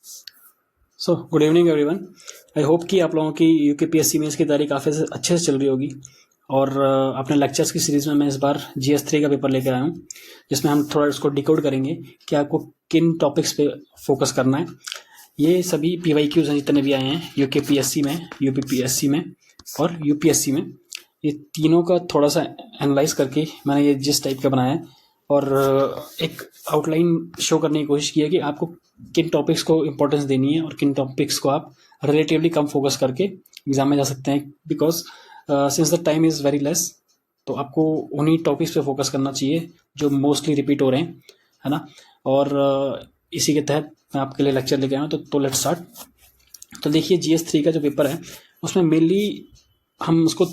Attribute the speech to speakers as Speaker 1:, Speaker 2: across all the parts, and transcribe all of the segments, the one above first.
Speaker 1: So good evening everyone. I hope कि आप लोगों की यूकेपीएससी मेंस की तैयारी काफ़ी अच्छे से चल रही होगी। और अपने लेक्चर्स की सीरीज़ में मैं इस बार GS3 का पेपर लेकर आया हूँ, जिसमें हम थोड़ा इसको डिकोड करेंगे कि आपको किन टॉपिक्स पे फोकस करना है। ये सभी PYQs हैं जितने भी आए हैं यूकेपीएससी में, यूपीपीएससी में और यूपीएससी में। ये तीनों का थोड़ा सा एनालाइज करके मैंने ये जिस टाइप का बनाया है और एक आउटलाइन शो करने की कोशिश की है कि आपको किन टॉपिक्स को इम्पोर्टेंस देनी है और किन टॉपिक्स को आप रिलेटिवली कम फोकस करके एग्जाम में जा सकते हैं, because since the time is very less. तो आपको उन्हीं टॉपिक्स पे फोकस करना चाहिए जो मोस्टली रिपीट हो रहे हैं, है ना। और इसी के तहत मैं आपके लिए लेक्चर लेके आया हूँ। तो लेट्स स्टार्ट। तो देखिए GS3 का जो पेपर है उसमें मेनली हम उसको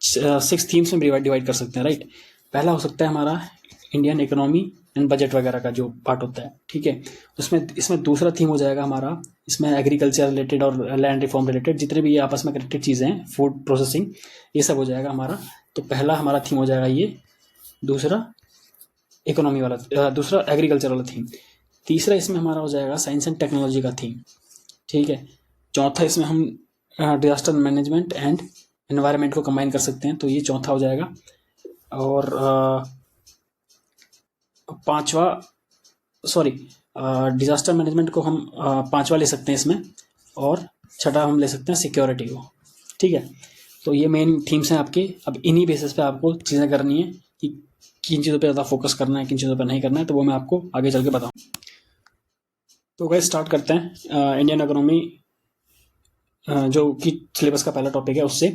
Speaker 1: 6 थीम्स में डिवाइड कर सकते हैं, राइट। पहला हो सकता है हमारा इंडियन इकोनॉमी एंड बजट वगैरह का जो पार्ट होता है, ठीक है। इसमें दूसरा थीम हो जाएगा हमारा, इसमें एग्रीकल्चर रिलेटेड और लैंड रिफॉर्म रिलेटेड जितने भी आपस में कनेक्टेड चीज़ें हैं, फूड प्रोसेसिंग, ये सब हो जाएगा हमारा। तो पहला हमारा थीम हो जाएगा ये, दूसरा इकोनॉमी वाला, दूसरा एग्रीकल्चर वाला थीम। तीसरा इसमें हमारा हो जाएगा साइंस एंड टेक्नोलॉजी का थीम, ठीक है। चौथा इसमें हम डिजास्टर मैनेजमेंट एंड एनवायरनमेंट को कंबाइन कर सकते हैं, तो ये चौथा हो जाएगा। और पांचवा, सॉरी, डिजास्टर मैनेजमेंट को हम पांचवा ले सकते हैं इसमें, और छठा हम ले सकते हैं सिक्योरिटी को, ठीक है। तो ये मेन थीम्स हैं आपके। अब इन्हीं बेसिस पे आपको चीज़ें करनी है कि किन चीज़ों पे ज़्यादा फोकस करना है, किन चीज़ों पे नहीं करना है, तो वो मैं आपको आगे चल के बताऊँ। तो गाइस स्टार्ट करते हैं इंडियन इकोनॉमी, जो कि सिलेबस का पहला टॉपिक है उससे।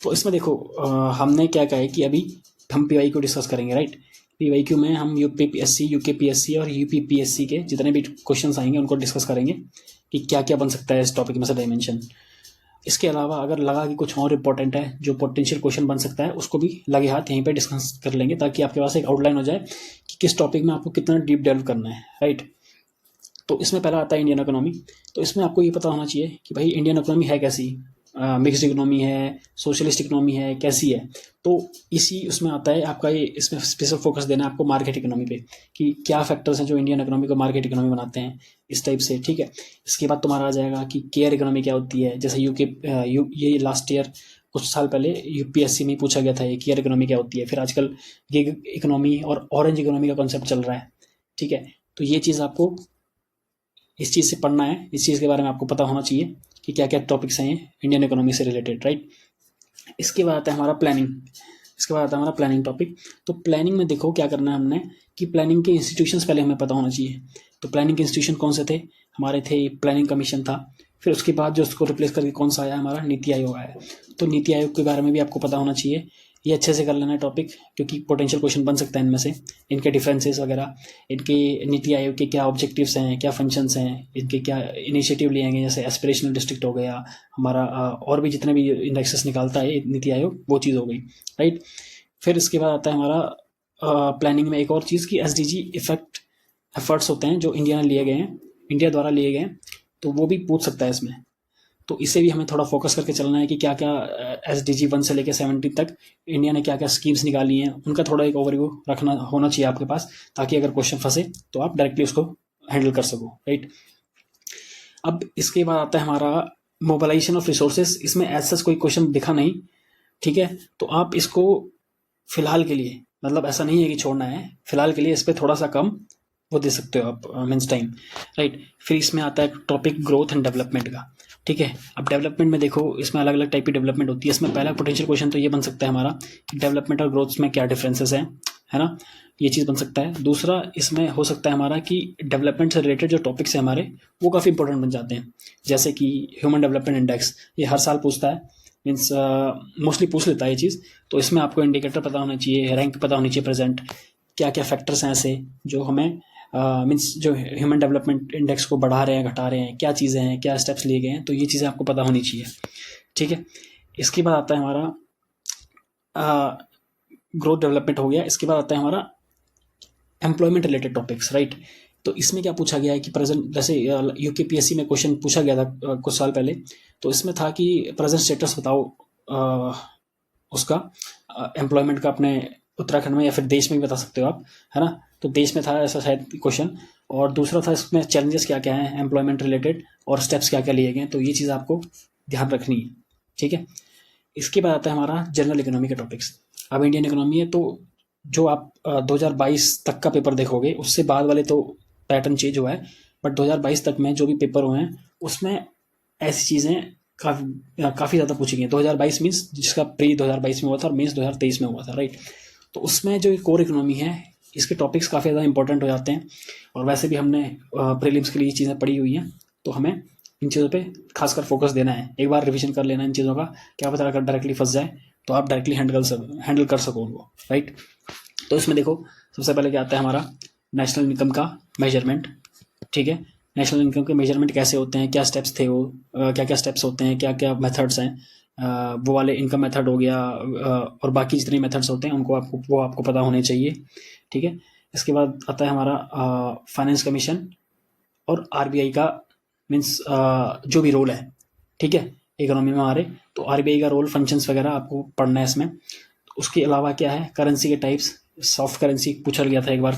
Speaker 1: तो इसमें देखो हमने क्या कहा है कि अभी हम PY को डिस्कस करेंगे, राइट। PYQ में हम यूपीपीएससी, यूकेपीएससी और यूपीपीएससी के जितने भी क्वेश्चंस आएंगे उनको डिस्कस करेंगे कि क्या क्या बन सकता है इस टॉपिक में से डायमेंशन। इसके अलावा अगर लगा कि कुछ और इम्पोर्टेंट है जो पोटेंशियल क्वेश्चन बन सकता है, उसको भी लगे हाथ यहीं पे डिस्कस कर लेंगे, ताकि आपके पास एक आउटलाइन हो जाए कि किस टॉपिक में आपको कितना डीप डेवलप करना है, राइट। तो इसमें पहला आता है इंडियन इकोनॉमी। तो इसमें आपको ये पता होना चाहिए कि भाई इंडियन इकोनॉमी है कैसी, मिक्स्ड इकोनॉमी है, सोशलिस्ट इकोनॉमी है, कैसी है। तो इसी उसमें आता है आपका ये, इसमें स्पेशल फोकस देना है आपको मार्केट इकोनॉमी पे, कि क्या फैक्टर्स हैं जो इंडियन इकोनॉमी को मार्केट इकोनॉमी बनाते हैं, इस टाइप से, ठीक है। इसके बाद तुम्हारा आ जाएगा कि केयर इकोनॉमी क्या होती है, जैसे ये लास्ट ईयर कुछ साल पहले UPSC में पूछा गया था ये केयर इकोनॉमी क्या होती है। फिर आजकल गिग इकोनॉमी और ऑरेंज इकोनॉमी का कॉन्सेप्ट चल रहा है, ठीक है। तो ये चीज़ आपको इस चीज़ से पढ़ना है, इस चीज़ के बारे में आपको पता होना चाहिए कि क्या क्या टॉपिक्स हैं इंडियन इकोनॉमी से रिलेटेड, राइट। इसके बाद आता है हमारा प्लानिंग। इसके बाद आता है हमारा प्लानिंग टॉपिक। तो प्लानिंग में देखो क्या करना है हमने, कि प्लानिंग के इंस्टीट्यूशंस पहले हमें पता होना चाहिए। तो प्लानिंग के इंस्टीट्यूशन कौन से थे हमारे, थे प्लानिंग कमीशन था। फिर उसके बाद जो उसको रिप्लेस करके कौन सा आया, हमारा नीति आयोग आया। तो नीति आयोग के बारे में भी आपको पता होना चाहिए। ये अच्छे से कर लेना है टॉपिक, क्योंकि पोटेंशियल क्वेश्चन बन सकता है इनमें से, इनके डिफरेंसेस वगैरह, इनके नीति आयोग के क्या ऑब्जेक्टिव्स हैं, क्या फंक्शंस हैं, इनके क्या इनिशिएटिव लिए गए, जैसे एस्पिरेशनल डिस्ट्रिक्ट हो गया हमारा, और भी जितने भी इंडेक्सेस निकालता है नीति आयोग, वो चीज़ हो गई, राइट। फिर इसके बाद आता है हमारा प्लानिंग में एक और चीज़ की SDG एफर्ट्स होते हैं जो इंडिया ने लिए गए हैं, इंडिया द्वारा लिए गए हैं, तो वो भी पूछ सकता है इसमें। तो इसे भी हमें थोड़ा फोकस करके चलना है कि क्या क्या SDG 1 से लेकर 17 तक इंडिया ने क्या क्या स्कीम्स निकाली हैं, उनका थोड़ा एक ओवरव्यू रखना होना चाहिए आपके पास, ताकि अगर क्वेश्चन फंसे तो आप डायरेक्टली उसको हैंडल कर सको, राइट। अब इसके बाद आता है हमारा मोबिलाइजेशन ऑफ रिसोर्सेज। इसमें ऐसा कोई क्वेश्चन दिखा नहीं, ठीक है। तो आप इसको फिलहाल के लिए, मतलब ऐसा नहीं है कि छोड़ना है, फिलहाल के लिए इस पर थोड़ा सा कम वो दे सकते हो आप मीन्स टाइम, राइट। फिर इसमें आता है टॉपिक ग्रोथ एंड डेवलपमेंट का, ठीक है। अब डेवलपमेंट में देखो इसमें अलग अलग टाइप की डेवलपमेंट होती है। इसमें पहला पोटेंशियल क्वेश्चन तो ये बन सकता है हमारा कि डेवलपमेंट और ग्रोथ में क्या डिफरेंसेस हैं, है ना, ये चीज़ बन सकता है। दूसरा इसमें हो सकता है हमारा कि डेवलपमेंट से रिलेटेड जो टॉपिक्स हैं हमारे, वो काफ़ी इंपॉर्टेंट बन जाते हैं, जैसे कि ह्यूमन डेवलपमेंट इंडेक्स, ये हर साल पूछता है, मीन्स मोस्टली पूछ लेता है ये चीज़। तो इसमें आपको इंडिकेटर पता होना चाहिए, रैंक पता होनी चाहिए प्रेजेंट, क्या क्या फैक्टर्स हैं ऐसे जो हमें मीन्स जो ह्यूमन डेवलपमेंट इंडेक्स को बढ़ा रहे हैं, घटा रहे हैं, क्या चीज़ें हैं, क्या स्टेप्स लिए गए हैं, तो ये चीज़ें आपको पता होनी चाहिए, ठीक है। इसके बाद आता है हमारा ग्रोथ डेवलपमेंट हो गया। इसके बाद आता है हमारा एम्प्लॉयमेंट रिलेटेड टॉपिक्स, राइट। तो इसमें क्या पूछा गया है कि प्रेजेंट, जैसे UKPSC में क्वेश्चन पूछा गया था कुछ साल पहले, तो इसमें था कि प्रेजेंट स्टेटस बताओ उसका एम्प्लॉयमेंट का अपने उत्तराखंड में या फिर देश में भी बता सकते हो आप, है ना। तो देश में था ऐसा शायद क्वेश्चन, और दूसरा था इसमें चैलेंजेस क्या क्या हैं एम्प्लॉयमेंट रिलेटेड, और स्टेप्स क्या क्या लिए गए हैं। तो ये चीज़ आपको ध्यान रखनी है, ठीक है। इसके बाद आता है हमारा जनरल इकोनॉमी के टॉपिक्स। अब इंडियन इकोनॉमी है, तो जो आप 2022 तक का पेपर देखोगे, उससे बाद वाले तो पैटर्न चेंज हुआ है, बट 2022 तक में जो भी पेपर हुए हैं उसमें ऐसी चीज़ें काफ़ी ज़्यादा पूछी गई हैं। 2022 मीन्स जिसका प्री 2022 में हुआ था और मीन्स 2023 में हुआ था, राइट। तो उसमें जो कोर इकोनॉमी है, इसके टॉपिक्स काफ़ी ज़्यादा इंपॉर्टेंट हो जाते हैं, और वैसे भी हमने प्रीलिम्स के लिए चीज़ें पढ़ी हुई हैं, तो हमें इन चीज़ों पे खासकर फोकस देना है। एक बार रिवीजन कर लेना इन चीज़ों का, क्या पता अगर डायरेक्टली फंस जाए तो आप डायरेक्टली हैंडल कर सको उनको, राइट। तो इसमें देखो सबसे पहले क्या आता है हमारा नेशनल इनकम का मेजरमेंट, ठीक है। नेशनल इनकम के मेजरमेंट कैसे होते हैं, क्या स्टेप्स थे वो, क्या क्या स्टेप्स होते हैं, क्या क्या मेथड्स हैं, वो वाले इनकम मेथड हो गया, और बाकी जितने मेथड्स होते हैं उनको आपको पता होने चाहिए, ठीक है। इसके बाद आता है हमारा फाइनेंस कमीशन और आरबीआई का मीन्स जो भी रोल है, ठीक है, इकोनॉमी में हमारे। तो आरबीआई का रोल, फंक्शंस वगैरह आपको पढ़ना है इसमें। उसके अलावा क्या है, करेंसी के टाइप्स, सॉफ्ट करेंसी पूछा गया था एक बार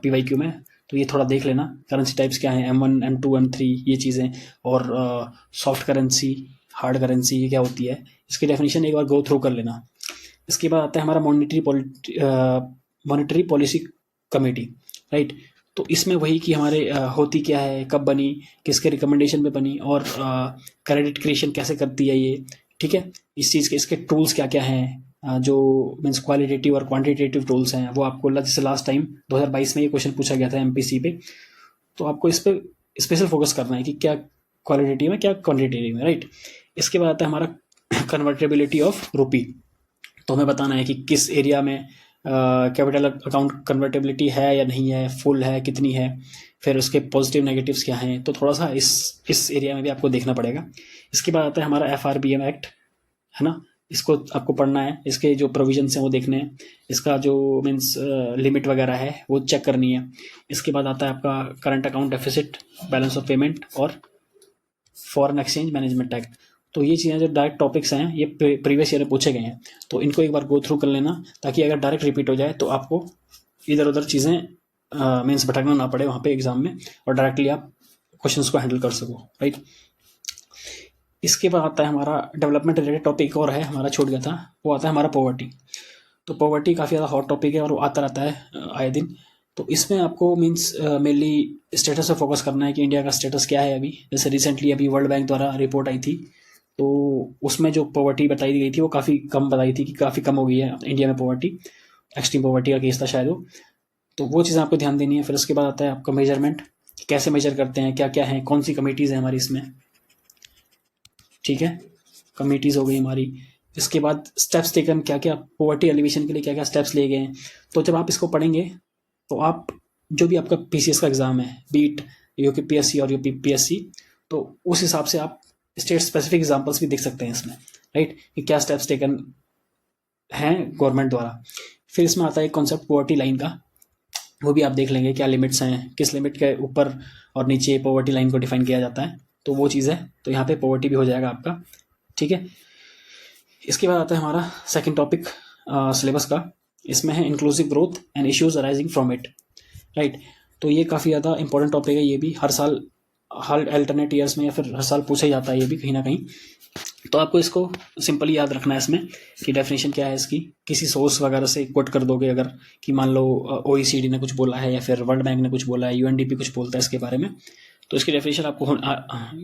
Speaker 1: पीवाईक्यू में, तो ये थोड़ा देख लेना करेंसी टाइप्स क्या है, M1 M2 M3 ये चीज़ें, और सॉफ्ट करेंसी, हार्ड करेंसी ये क्या होती है, इसकी डेफिनेशन एक बार गो थ्रू कर लेना। इसके बाद आता है हमारा मॉनेटरी पॉलिसी कमेटी, राइट। तो इसमें वही कि हमारे होती क्या है, कब बनी, किसके रिकमेंडेशन पे बनी, और क्रेडिट क्रिएशन कैसे करती है ये, ठीक है। इस चीज़ के इसके टूल्स क्या क्या हैं, जो मीन्स क्वालिटेटिव और क्वांटिटेटिव टूल्स हैं, वो आपको जैसे लास्ट टाइम 2022 में ये क्वेश्चन पूछा गया था एमपीसी पे, तो आपको इस पर स्पेशल फोकस करना है कि क्या क्वालिटेटिव है क्या क्वांटिटेटिव है, राइट। इसके बाद आता है हमारा कन्वर्टेबिलिटी ऑफ रुपी। तो हमें बताना है कि किस एरिया में कैपिटल अकाउंट कन्वर्टेबिलिटी है या नहीं है, फुल है, कितनी है, फिर उसके पॉजिटिव नेगेटिव्स क्या हैं। तो थोड़ा सा इस एरिया में भी आपको देखना पड़ेगा। इसके बाद आता है हमारा FRBM एक्ट, है ना। इसको आपको पढ़ना है, इसके जो प्रोविजंस हैं वो देखने हैं, इसका जो मीन्स लिमिट वगैरह है वो चेक करनी है। इसके बाद आता है आपका current account deficit, balance of payment और फॉरेन एक्सचेंज मैनेजमेंट एक्ट। तो ये चीज़ें जो डायरेक्ट टॉपिक्स हैं ये प्रीवियस ईयर में पूछे गए हैं, तो इनको एक बार गो थ्रू कर लेना, ताकि अगर डायरेक्ट रिपीट हो जाए तो आपको इधर उधर चीज़ें मीन्स भटकना ना पड़े वहाँ पे एग्जाम में, और डायरेक्टली आप क्वेश्चंस को हैंडल कर सको, राइट। इसके बाद आता है हमारा डेवलपमेंट रिलेटेड टॉपिक और है हमारा छूट गया था, वो आता है हमारा पॉवर्टी। तो पॉवर्टी काफ़ी ज़्यादा हॉट टॉपिक है और वो आता रहता है आए दिन। तो इसमें आपको मीन्स मेनली स्टेटस पे फोकस करना है कि इंडिया का स्टेटस क्या है अभी। जैसे रिसेंटली अभी वर्ल्ड बैंक द्वारा रिपोर्ट आई थी, तो उसमें जो पॉवर्टी बताई गई थी वो काफ़ी कम बताई थी कि काफ़ी कम हो गई है इंडिया में पॉवर्टी, एक्सट्रीम पॉवर्टी का केस था शायद वो। तो वो चीज़ें आपको ध्यान देनी है। फिर उसके बाद आता है आपका मेजरमेंट, कैसे मेजर करते हैं, क्या क्या है, कौन सी कमेटीज़ हैं हमारी इसमें, ठीक है, कमेटीज़ हो गई हमारी। इसके बाद स्टेप्स टेकन, क्या क्या पॉवर्टी एलिवेशन के लिए क्या क्या स्टेप्स लिए गए हैं। तो जब आप इसको पढ़ेंगे तो आप जो भी आपका पीसीएस का एग्ज़ाम है, बीट यूपीपीएससी और यूपीपीएससी, तो उस हिसाब से आप स्टेट स्पेसिफिक एग्जाम्पल्स भी देख सकते हैं इसमें, राइट, कि क्या स्टेप्स टेकन हैं गवर्नमेंट द्वारा। फिर इसमें आता है कॉन्सेप्ट पॉवर्टी लाइन का, वो भी आप देख लेंगे क्या लिमिट्स हैं, किस लिमिट के ऊपर और नीचे पॉवर्टी लाइन को डिफाइन किया जाता है, तो वो चीज़ है। तो यहाँ पे पॉवर्टी भी हो जाएगा आपका, ठीक है। इसके बाद आता है हमारा सेकंड टॉपिक सिलेबस का, इसमें है inclusive growth and issues arising from it, right. तो ये काफ़ी ज़्यादा इंपॉर्टेंट टॉपिक है, ये भी हर साल हर अल्टरनेट ईयर्स में या फिर हर साल पूछा जाता है ये भी कहीं ना कहीं। तो आपको इसको सिंपली याद रखना है इसमें कि डेफिनेशन क्या है इसकी, किसी सोर्स वगैरह से कोट कर दोगे अगर, कि मान लो OECD ने कुछ बोला है या फिर वर्ल्ड बैंक ने कुछ बोला है, UNDP कुछ बोलता है इसके बारे में, तो इसकी डेफिनेशन आपको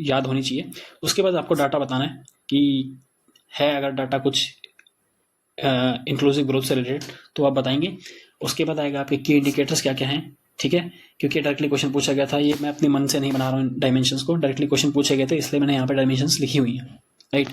Speaker 1: याद होनी चाहिए। उसके बाद आपको डाटा बताना है कि है अगर डाटा कुछ इंक्लूसिव ग्रोथ से रिलेटेड तो आप बताएंगे। उसके बाद आएगा आपके की इंडिकेटर्स क्या क्या हैं, ठीक है, क्योंकि डायरेक्टली क्वेश्चन पूछा गया था, ये मैं अपने मन से नहीं बना रहा हूँ डायमेंशंस को, डायरेक्टली क्वेश्चन पूछे गए थे इसलिए मैंने यहाँ पे डायमेंशंस लिखी हुई हैं, राइट।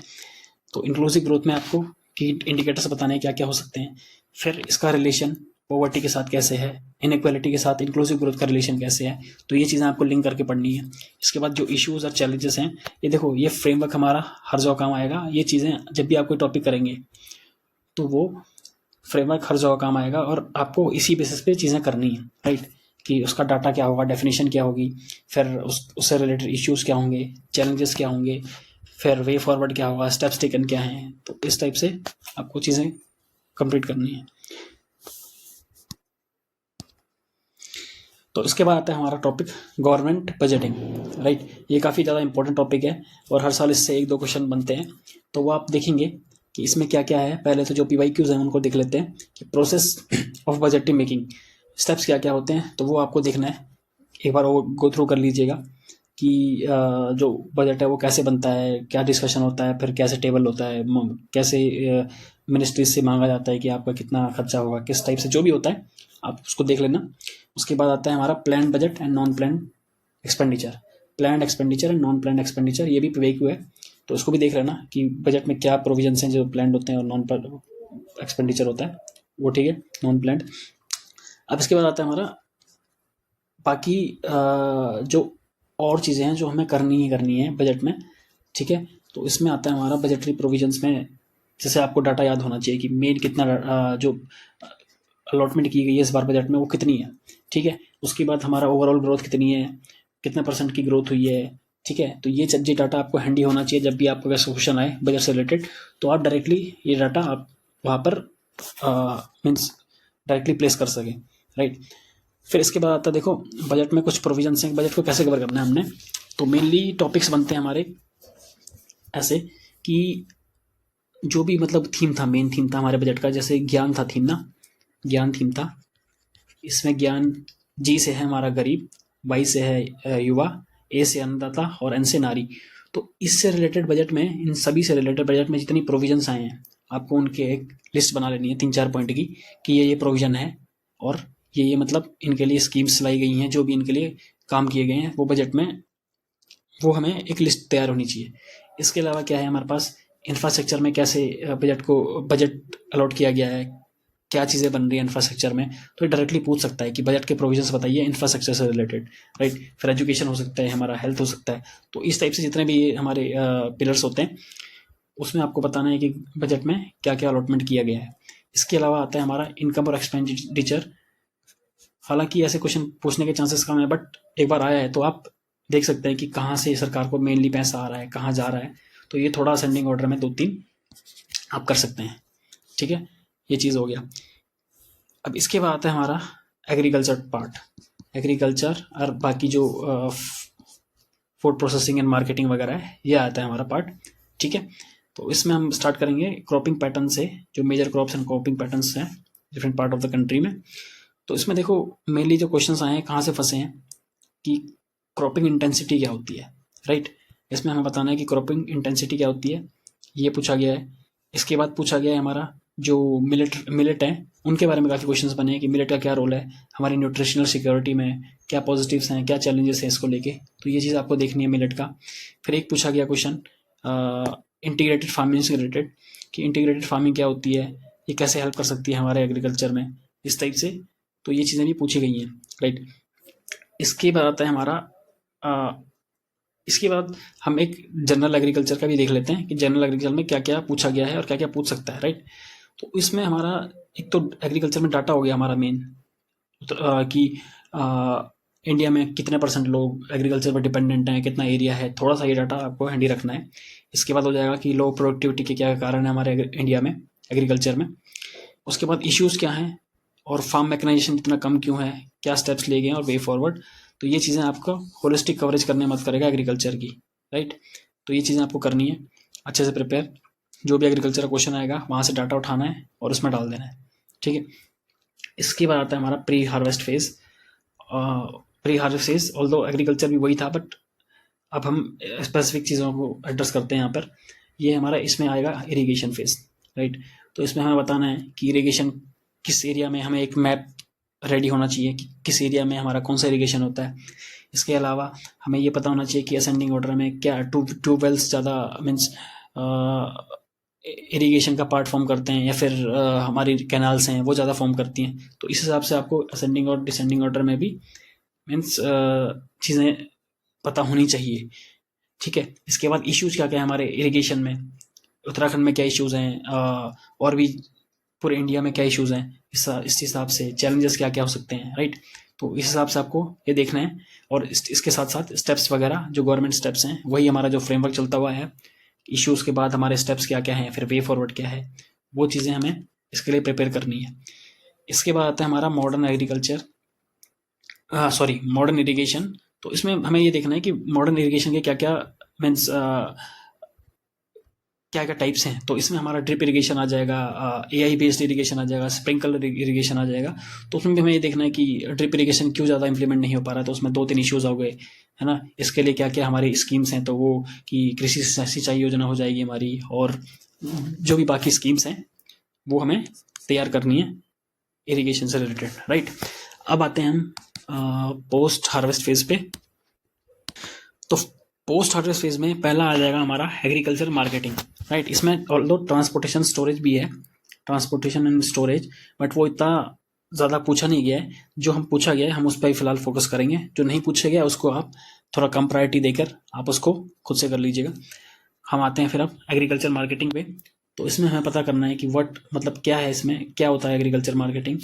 Speaker 1: तो इंक्लूसिव ग्रोथ में आपको की इंडिकेटर्स बताने हैं क्या क्या हो सकते हैं। फिर इसका रिलेशन पॉवर्टी के साथ कैसे है, इनइक्वालिटी के साथ इंक्लूसिव ग्रोथ का रिलेशन कैसे है, तो ये चीज़ें आपको लिंक करके पढ़नी है। इसके बाद जो इश्यूज और चैलेंजेस हैं, ये देखो ये फ्रेमवर्क हमारा हर जगह काम आएगा। ये चीज़ें जब भी आप कोई टॉपिक करेंगे तो वो फ्रेमवर्क हर जगह काम आएगा और आपको इसी बेसिस पे चीज़ें करनी है, राइट, कि उसका डाटा क्या होगा, डेफिनेशन क्या होगी, फिर उससे रिलेटेड इश्यूज क्या होंगे, चैलेंजेस क्या होंगे, फिर वे फॉरवर्ड क्या होगा, स्टेप्स टेकन क्या हैं। तो इस टाइप से आपको चीज़ें कंप्लीट करनी है। तो इसके बाद आता है हमारा टॉपिक गवर्नमेंट बजटिंग, राइट। ये काफ़ी ज़्यादा इंपॉर्टेंट टॉपिक है और हर साल इससे 1-2 क्वेश्चन बनते हैं। तो वो आप देखेंगे कि इसमें क्या क्या है। पहले तो जो PYQs हैं उनको देख लेते हैं कि process of budgeting making, steps क्या क्या होते हैं, तो वो आपको देखना है। एक बार वो गो थ्रू कर लीजिएगा कि जो बजट है वो कैसे बनता है, क्या डिस्कशन होता है, फिर कैसे टेबल होता है, कैसे मिनिस्ट्रीज से मांगा जाता है कि आपका कितना खर्चा होगा, किस टाइप से, जो भी होता है आप उसको देख लेना। उसके बाद आता है हमारा plan budget and non plan expenditure, plan expenditure and non plan expenditure, ये भी PYQ है, तो उसको भी देख लेना कि बजट में क्या प्रोविजंस हैं जो प्लान होते हैं और नॉन एक्सपेंडिचर होता है वो, ठीक है, नॉन प्लान। अब इसके बाद आता है हमारा बाकी जो और चीज़ें हैं जो हमें करनी ही करनी है बजट में, ठीक है। तो इसमें आता है हमारा बजटरी प्रोविजंस में, जैसे आपको डाटा याद होना चाहिए कि मेन कितना जो अलॉटमेंट की गई है इस बार बजट में वो कितनी है, ठीक है। उसके बाद हमारा ओवरऑल ग्रोथ कितनी है, कितने % की ग्रोथ हुई है, ठीक है। तो ये डाटा आपको हैंडी होना चाहिए जब भी आपको वैसा क्वेश्चन आए बजट से रिलेटेड, तो आप डायरेक्टली ये डाटा आप वहाँ पर मीन्स डायरेक्टली प्लेस कर सकें, राइट। फिर इसके बाद आता है देखो बजट में कुछ प्रोविजंस हैं, बजट को कैसे कवर करना है हमने। तो मेनली टॉपिक्स बनते हैं हमारे ऐसे कि जो भी मतलब थीम था, मेन थीम था हमारे बजट का, जैसे ज्ञान था थीम ना, ज्ञान थीम था। इसमें ज्ञान, जी से है हमारा गरीब, वाई से है युवा, ए से अन्नदाता और एन से नारी। तो इससे रिलेटेड बजट में, इन सभी से रिलेटेड बजट में जितनी प्रोविजंस आए हैं आपको उनके एक लिस्ट बना लेनी है 3-4 पॉइंट की, कि ये प्रोविजन है और ये मतलब इनके लिए स्कीम्स लाई गई हैं, जो भी इनके लिए काम किए गए हैं वो बजट में, वो हमें एक लिस्ट तैयार होनी चाहिए। इसके अलावा क्या है हमारे पास, इंफ्रास्ट्रक्चर में कैसे बजट अलॉट किया गया है, क्या चीज़ें बन रही है इंफ्रास्ट्रक्चर में, तो ये डायरेक्टली पूछ सकता है कि बजट के प्रोविजंस बताइए इंफ्रास्ट्रक्चर से रिलेटेड, राइट। फिर एजुकेशन हो सकता है, हमारा हेल्थ हो सकता है। तो इस टाइप से जितने भी हमारे पिलर्स होते हैं उसमें आपको बताना है कि बजट में क्या क्या अलॉटमेंट किया गया है। इसके अलावा आता है हमारा इनकम और एक्सपेंडिचर। हालांकि ऐसे क्वेश्चन पूछने के चांसेस कम है, बट एक बार आया है तो आप देख सकते हैं कि कहाँ से सरकार को मेनली पैसा आ रहा है, कहाँ जा रहा है। तो ये थोड़ा असेंडिंग ऑर्डर में 2-3 आप कर सकते हैं, ठीक है। ये चीज़ हो गया। अब इसके बाद आता है हमारा एग्रीकल्चर पार्ट, एग्रीकल्चर और बाकी जो फूड प्रोसेसिंग एंड मार्केटिंग वगैरह है, ये आता है हमारा पार्ट, ठीक है। तो इसमें हम स्टार्ट करेंगे क्रॉपिंग पैटर्न से, जो major crops and cropping patterns हैं different part of the country में। तो इसमें देखो मेनली जो क्वेश्चंस आए हैं कहाँ से फंसे हैं कि क्रॉपिंग इंटेंसिटी क्या होती है, राइट। इसमें हमें बताना है कि क्रॉपिंग इंटेंसिटी क्या होती है, ये पूछा गया है। इसके बाद पूछा गया है हमारा जो मिलेट है उनके बारे में काफ़ी क्वेश्चंस बने हैं कि मिलेट का क्या रोल है हमारी न्यूट्रिशनल सिक्योरिटी में, क्या पॉजिटिव्स हैं, क्या चैलेंजेस हैं इसको लेके। तो ये चीज़ आपको देखनी है मिलेट का। फिर एक पूछा गया क्वेश्चन इंटीग्रेटेड फार्मिंग से रिलेटेड, कि इंटीग्रेटेड फार्मिंग क्या होती है, ये कैसे हेल्प कर सकती है हमारे एग्रीकल्चर में, इस टाइप से। तो ये चीज़ें भी पूछी गई हैं, राइट। इसके बाद आता है हमारा इसके बाद हम एक जनरल एग्रीकल्चर का भी देख लेते हैं कि जनरल एग्रीकल्चर में क्या क्या पूछा गया है और क्या क्या पूछ सकता है, राइट। तो इसमें हमारा एक तो एग्रीकल्चर में डाटा हो गया हमारा मेन, कि इंडिया में कितने % लोग एग्रीकल्चर पर डिपेंडेंट हैं, कितना एरिया है, थोड़ा सा ये डाटा आपको हैंडी रखना है। इसके बाद हो जाएगा कि लो प्रोडक्टिविटी के क्या कारण है हमारे इंडिया में एग्रीकल्चर में। उसके बाद इश्यूज़ क्या हैं और फार्म मैकेनाइजेशन इतना कम क्यों है, क्या स्टेप्स लिए गए हैं और वे फॉरवर्ड। तो ये चीज़ें आपको होलिस्टिक कवरेज करने मत करेगा एग्रीकल्चर की, राइट। तो ये चीज़ें आपको करनी है अच्छे से प्रिपेयर, जो भी एग्रीकल्चर का क्वेश्चन आएगा वहाँ से डाटा उठाना है और उसमें डाल देना है, ठीक है। इसके बाद आता है हमारा pre harvest phase. Pre harvest phase although agriculture भी वही था, बट अब हम स्पेसिफिक चीज़ों को एड्रेस करते हैं यहाँ पर। ये हमारा इसमें आएगा इरीगेशन फेज, राइट। तो इसमें हमें बताना है कि इरीगेशन किस एरिया में, हमें एक मैप रेडी होना चाहिए कि किस एरिया में हमारा कौन सा इरीगेशन होता है। इसके अलावा हमें ये पता होना चाहिए कि असेंडिंग ऑर्डर में क्या ट्यूबवेल्स ज़्यादा मीन्स इरीगेशन का पार्ट फॉर्म करते हैं या फिर हमारी कैनाल्स हैं वो ज़्यादा फॉर्म करती हैं। तो इस हिसाब से आपको असेंडिंग और डिसेंडिंग ऑर्डर में भी मीन्स चीज़ें पता होनी चाहिए, ठीक है। इसके बाद इश्यूज़ क्या क्या है हमारे इरिगेशन में, उत्तराखंड में क्या इश्यूज़ हैं और भी पूरे इंडिया में क्या इश्यूज़ हैं, इस हिसाब से चैलेंजेस क्या क्या हो सकते हैं, राइट। तो इस हिसाब से आपको ये देखना है। और इसके साथ साथ स्टेप्स वगैरह जो गवर्नमेंट स्टेप्स हैं वही हमारा जो फ्रेमवर्क चलता हुआ है, इश्यूज़ के बाद हमारे स्टेप्स क्या क्या हैं, फिर वे फॉरवर्ड क्या है, वो चीज़ें हमें इसके लिए प्रिपेयर करनी है। इसके बाद आता है हमारा modern agriculture. Sorry, modern irrigation. तो इसमें हमें ये देखना है कि मॉडर्न इरिगेशन के क्या क्या मीन्स क्या क्या टाइप्स हैं। तो इसमें हमारा ड्रिप इरिगेशन आ जाएगा, एआई बेस्ड इरिगेशन आ जाएगा, स्प्रिंकलर इरिगेशन आ जाएगा। तो उसमें भी हमें ये देखना है कि ड्रिप इरिगेशन क्यों ज़्यादा इंप्लीमेंट नहीं हो पा रहा है। तो उसमें 2-3 इश्यूज हो गए, है ना। इसके लिए क्या क्या हमारी स्कीम्स हैं, तो वो कि कृषि सिंचाई योजना हो जाएगी हमारी, और जो भी बाकी स्कीम्स हैं वो हमें तैयार करनी है इरिगेशन से रिलेटेड, राइट। अब आते हैं हम पोस्ट हार्वेस्ट फेज पे। तो पोस्ट हार्वेस्ट फेज में पहला आ जाएगा हमारा एग्रीकल्चर मार्केटिंग, राइट। इसमें ऑल्दो ट्रांसपोर्टेशन स्टोरेज भी है, ट्रांसपोर्टेशन एंड स्टोरेज, बट वो इतना ज़्यादा पूछा नहीं गया है। जो हम पूछा गया है हम उस पर फिलहाल फोकस करेंगे, जो नहीं पूछा गया उसको आप थोड़ा कम प्रायोरिटी देकर आप उसको खुद से कर लीजिएगा। हम आते हैं फिर अब एग्रीकल्चर मार्केटिंग पे। तो इसमें हमें पता करना है कि व्हाट मतलब क्या है, इसमें क्या होता है एग्रीकल्चर मार्केटिंग,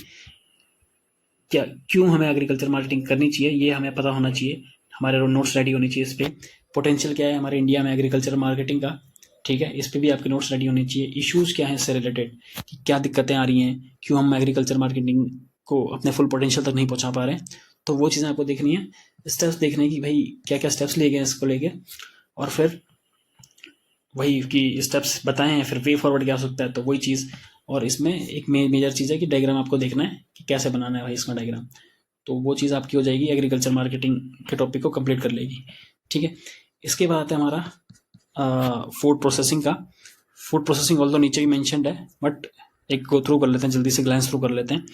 Speaker 1: क्या क्यों हमें एग्रीकल्चर मार्केटिंग करनी चाहिए, ये हमें पता होना चाहिए। हमारे नोट्स रेडी होनी चाहिए इस पर। पोटेंशियल क्या है हमारे इंडिया में एग्रीकल्चर मार्केटिंग का, ठीक है, इस पर भी आपके नोट्स रेडी होने चाहिए। इश्यूज़ क्या हैं इससे रिलेटेड, कि क्या दिक्कतें आ रही हैं, क्यों हम एग्रीकल्चर मार्केटिंग को अपने फुल पोटेंशियल तक नहीं पहुंचा पा रहे हैं। तो वो चीज़ें आपको देखनी है, स्टेप्स देखने की भाई क्या क्या स्टेप्स लिए गए हैं इसको लेके, और फिर वही कि स्टेप्स बताए हैं, फिर वे फॉरवर्ड क्या हो सकता है, तो वही चीज़। और इसमें एक मेजर चीज़ है कि डायग्राम आपको देखना है कि कैसे बनाना है भाई इसका डायग्राम। तो वो चीज़ आपकी हो जाएगी, एग्रीकल्चर मार्केटिंग के टॉपिक को कंप्लीट कर लेगी, ठीक है। इसके बाद आता है हमारा फूड प्रोसेसिंग का। फूड प्रोसेसिंग ऑल तो नीचे ही मैंशनड है, बट एक गो थ्रू कर लेते हैं, जल्दी से ग्लैंस थ्रू कर लेते हैं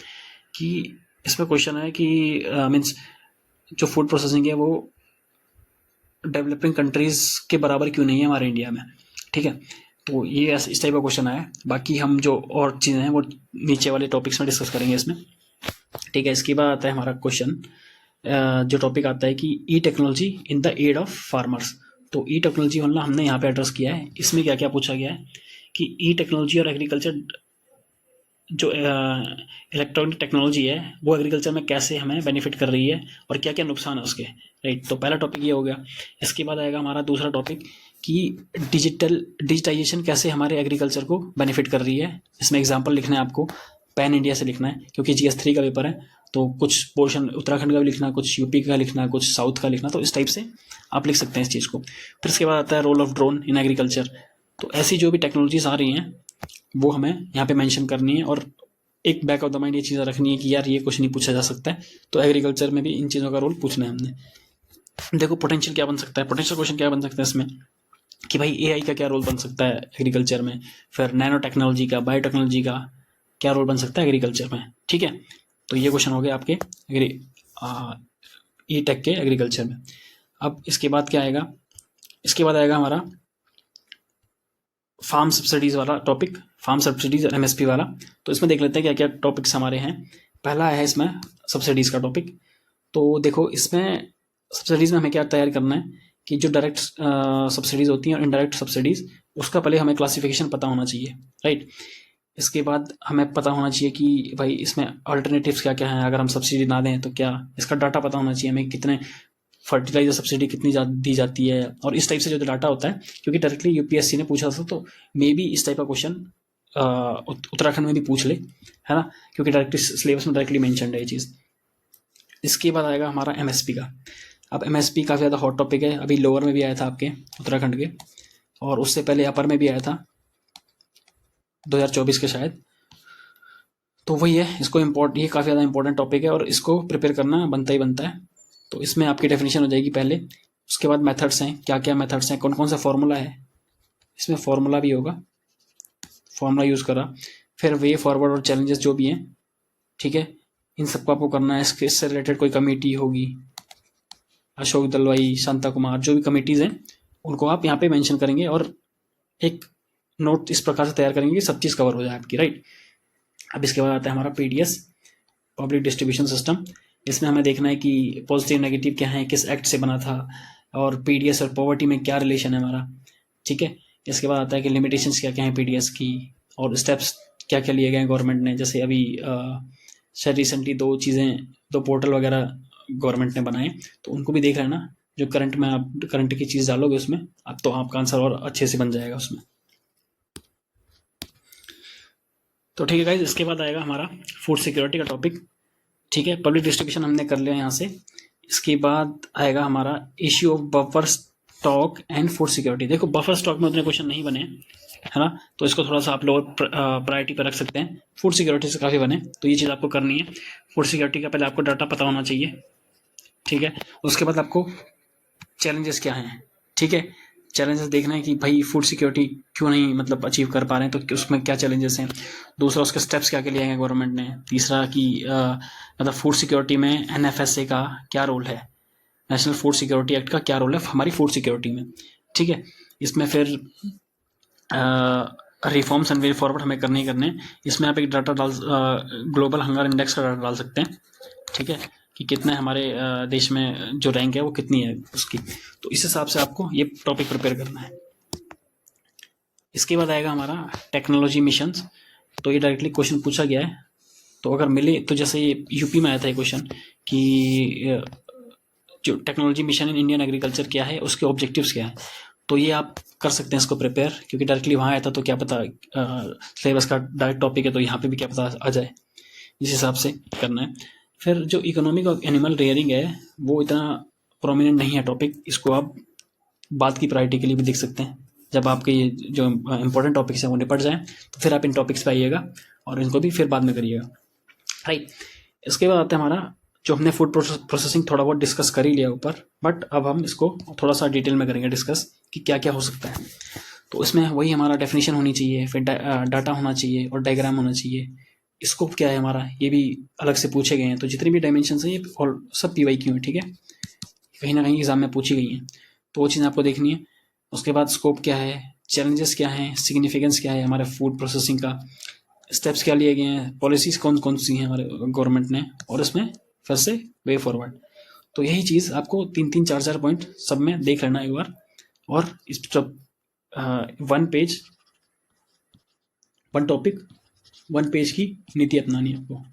Speaker 1: कि इसमें क्वेश्चन है कि मीन्स जो फूड प्रोसेसिंग है वो डेवलपिंग कंट्रीज के बराबर क्यों नहीं है हमारे इंडिया में, ठीक है। तो ये इस टाइप का क्वेश्चन आया है। बाकी हम जो और चीज़ें हैं वो नीचे वाले टॉपिक्स में डिस्कस करेंगे इसमें, ठीक है। इसके बाद आता है हमारा क्वेश्चन, जो टॉपिक आता है कि E technology in the aid of farmers. तो ई टेक्नोलॉजी मतलब हमने यहाँ पे एड्रेस किया है। इसमें क्या क्या पूछा गया है कि ई टेक्नोलॉजी और एग्रीकल्चर, जो इलेक्ट्रॉनिक टेक्नोलॉजी है वो एग्रीकल्चर में कैसे हमें बेनिफिट कर रही है और क्या क्या नुकसान है उसके, राइट। तो पहला टॉपिक ये हो गया। इसके बाद आएगा हमारा दूसरा टॉपिक कि डिजिटाइजेशन कैसे हमारे एग्रीकल्चर को बेनिफिट कर रही है। इसमें एग्जांपल लिखना है आपको, पैन इंडिया से लिखना है, क्योंकि GS3 का पेपर है। तो कुछ पोर्शन उत्तराखंड का भी लिखना, कुछ यूपी का लिखना, कुछ साउथ का लिखना, तो इस टाइप से आप लिख सकते हैं इस चीज़ को। फिर इसके बाद आता है role of drone in agriculture. तो ऐसी जो भी टेक्नोलॉजीज आ रही हैं वो हमें यहाँ पे मेंशन करनी है, और एक बैक ऑफ द माइंड ये चीज़ रखनी है कि यार ये क्वेश्चन नहीं पूछा जा सकता है, तो एग्रीकल्चर में भी इन चीज़ों का रोल पूछना है हमने। देखो पोटेंशियल क्या बन सकता है, पोटेंशियल क्वेश्चन क्या बन सकता है इसमें कि भाई एआई का क्या रोल बन सकता है एग्रीकल्चर में, फिर नैनो टेक्नोलॉजी का, बायोटेक्नोलॉजी का क्या रोल बन सकता है एग्रीकल्चर में, ठीक है। तो ये क्वेश्चन हो गया आपके ई टेक के एग्रीकल्चर में। अब इसके बाद क्या आएगा, इसके बाद आएगा हमारा फार्म सब्सिडीज वाला टॉपिक, फार्म सब्सिडीज और MSP वाला। तो इसमें देख लेते हैं क्या क्या टॉपिक्स हमारे हैं। पहला है इसमें सब्सिडीज का टॉपिक। तो देखो इसमें सब्सिडीज में हमें क्या तैयार करना है कि जो डायरेक्ट सब्सिडीज होती हैं और इनडायरेक्ट सब्सिडीज, उसका पहले हमें क्लासिफिकेशन पता होना चाहिए, राइट। इसके बाद हमें पता होना चाहिए कि भाई इसमें अल्टरनेटिव्स क्या क्या हैं, अगर हम सब्सिडी ना दें तो क्या, इसका डाटा पता होना चाहिए हमें, कितने फर्टिलाइजर सब्सिडी कितनी दी जाती है, और इस टाइप से जो डाटा होता है, क्योंकि डायरेक्टली UPSC ने पूछा था, तो मे बी इस टाइप का क्वेश्चन उत्तराखंड में भी पूछ ले, है ना, क्योंकि डायरेक्टली सिलेबस में डायरेक्टली मेंशन्ड है ये चीज़। इसके बाद आएगा हमारा MSP का। अब MSP काफ़ी ज़्यादा हॉट टॉपिक है, अभी लोअर में भी आया था आपके उत्तराखंड के, और उससे पहले अपर में भी आया था 2024 के शायद। तो वही है, इसको ये काफ़ी ज़्यादा इंपॉर्टेंट टॉपिक है और इसको प्रिपेयर करना बनता ही बनता है। तो इसमें आपकी डेफिनेशन हो जाएगी पहले, उसके बाद मेथड्स हैं, क्या क्या मेथड्स हैं, कौन कौन सा फॉर्मूला है, इसमें फॉर्मूला भी होगा, फॉर्मूला यूज़ करा, फिर वे फॉरवर्ड और चैलेंजेस जो भी हैं, ठीक है, इन सबको आपको करना है। इससे रिलेटेड कोई कमेटी होगी, अशोक दलवाई, शांता कुमार, जो भी कमेटीज़ हैं उनको आप यहाँ पे मेंशन करेंगे और एक नोट इस प्रकार से तैयार करेंगे कि सब चीज़ कवर हो जाए आपकी, राइट। अब इसके बाद आता है हमारा PDS, पब्लिक डिस्ट्रीब्यूशन सिस्टम। इसमें हमें देखना है कि पॉजिटिव नेगेटिव क्या है, किस एक्ट से बना था, और PDS और पॉवर्टी में क्या रिलेशन है हमारा, ठीक है। इसके बाद आता है कि लिमिटेशंस क्या क्या है PDS की, और स्टेप्स क्या क्या लिए गए हैं गवर्नमेंट ने। जैसे अभी शायद रिसेंटली दो पोर्टल वगैरह गवर्नमेंट ने बनाए, तो उनको भी देख लेना। जो करंट में आप करंट की चीज़ डालोगे उसमें, अब तो आपका आंसर और अच्छे से बन जाएगा उसमें। तो ठीक है गाइज, इसके बाद आएगा हमारा फूड सिक्योरिटी का टॉपिक। ठीक है, पब्लिक डिस्ट्रीब्यूशन हमने कर लिया यहाँ से। इसके बाद आएगा हमारा issue of buffer stock and food security. देखो बफर स्टॉक में उतने क्वेश्चन नहीं बने है ना, तो इसको थोड़ा सा आप लोग प्रायोरिटी पर रख सकते हैं। फूड सिक्योरिटी से काफ़ी बने, तो ये चीज़ आपको करनी है। फूड सिक्योरिटी का पहले आपको डाटा पता होना चाहिए, ठीक है। उसके बाद आपको चैलेंजेस क्या हैं, ठीक है, चैलेंजेस देखना है कि भाई फूड सिक्योरिटी क्यों नहीं मतलब अचीव कर पा रहे हैं, तो उसमें क्या चैलेंजेस हैं। दूसरा उसके स्टेप्स क्या क्या लिए हैं गवर्नमेंट ने। तीसरा कि मतलब फूड सिक्योरिटी में एनएफएसए का क्या रोल है, नेशनल फूड सिक्योरिटी एक्ट का क्या रोल है हमारी फूड सिक्योरिटी में, ठीक है। इसमें फिर रिफॉर्म्स एंड वे फॉरवर्ड हमें करने ही करने हैं। इसमें आप एक डाटा डाल ग्लोबल हंगर इंडेक्स का डाटा डाल सकते हैं, ठीक है, कि कितने हमारे देश में जो रैंक है वो कितनी है उसकी, तो इस हिसाब से आपको ये टॉपिक प्रिपेयर करना है। इसके बाद आएगा हमारा टेक्नोलॉजी मिशंस। तो ये डायरेक्टली क्वेश्चन पूछा गया है, तो अगर मिले तो जैसे ये यूपी में आया था ये क्वेश्चन कि जो technology mission in Indian agriculture क्या है, उसके ऑब्जेक्टिव्स क्या है, तो ये आप कर सकते हैं इसको प्रिपेयर, क्योंकि डायरेक्टली वहाँ आया था तो क्या पता सिलेबस का डायरेक्ट टॉपिक है तो यहाँ पे भी क्या पता आ जाए, इस हिसाब से करना है। फिर जो इकोनॉमिक और एनिमल रेयरिंग है वो इतना प्रोमिनेंट नहीं है टॉपिक, इसको आप बाद की प्रायोरिटी के लिए भी देख सकते हैं। जब आपके ये जो इंपॉर्टेंट टॉपिक्स हैं वो निपट जाएँ तो फिर आप इन टॉपिक्स पे आइएगा और इनको भी फिर बाद में करिएगा, राइट। इसके बाद आता है हमारा जो हमने फूड प्रोसेसिंग थोड़ा बहुत डिस्कस कर ही लिया ऊपर, बट अब हम इसको थोड़ा सा डिटेल में करेंगे डिस्कस कि क्या क्या हो सकता है। तो इसमें वही हमारा डेफिनेशन होनी चाहिए, फिर डाटा होना चाहिए और डायग्राम होना चाहिए। स्कोप क्या है हमारा ये भी अलग से पूछे गए हैं, तो जितनी भी डायमेंशन है ये और सब PYQ है, ठीक है, कहीं ना कहीं एग्जाम में पूछी गई हैं, तो वो चीज़ आपको देखनी है। उसके बाद स्कोप क्या है, चैलेंजेस क्या हैं, सिग्निफिकेंस क्या है हमारे फूड प्रोसेसिंग का, स्टेप्स क्या लिए गए हैं, पॉलिसीज कौन कौन सी हैं हमारे गवर्नमेंट ने, और इसमें फिर से वे फॉरवर्ड। तो यही चीज़ आपको 3-3 4-4 पॉइंट सब में देख लेना एक बार, और इस सब 1 पेज 1 टॉपिक 1 पेज की नीति अपनानी है आपको,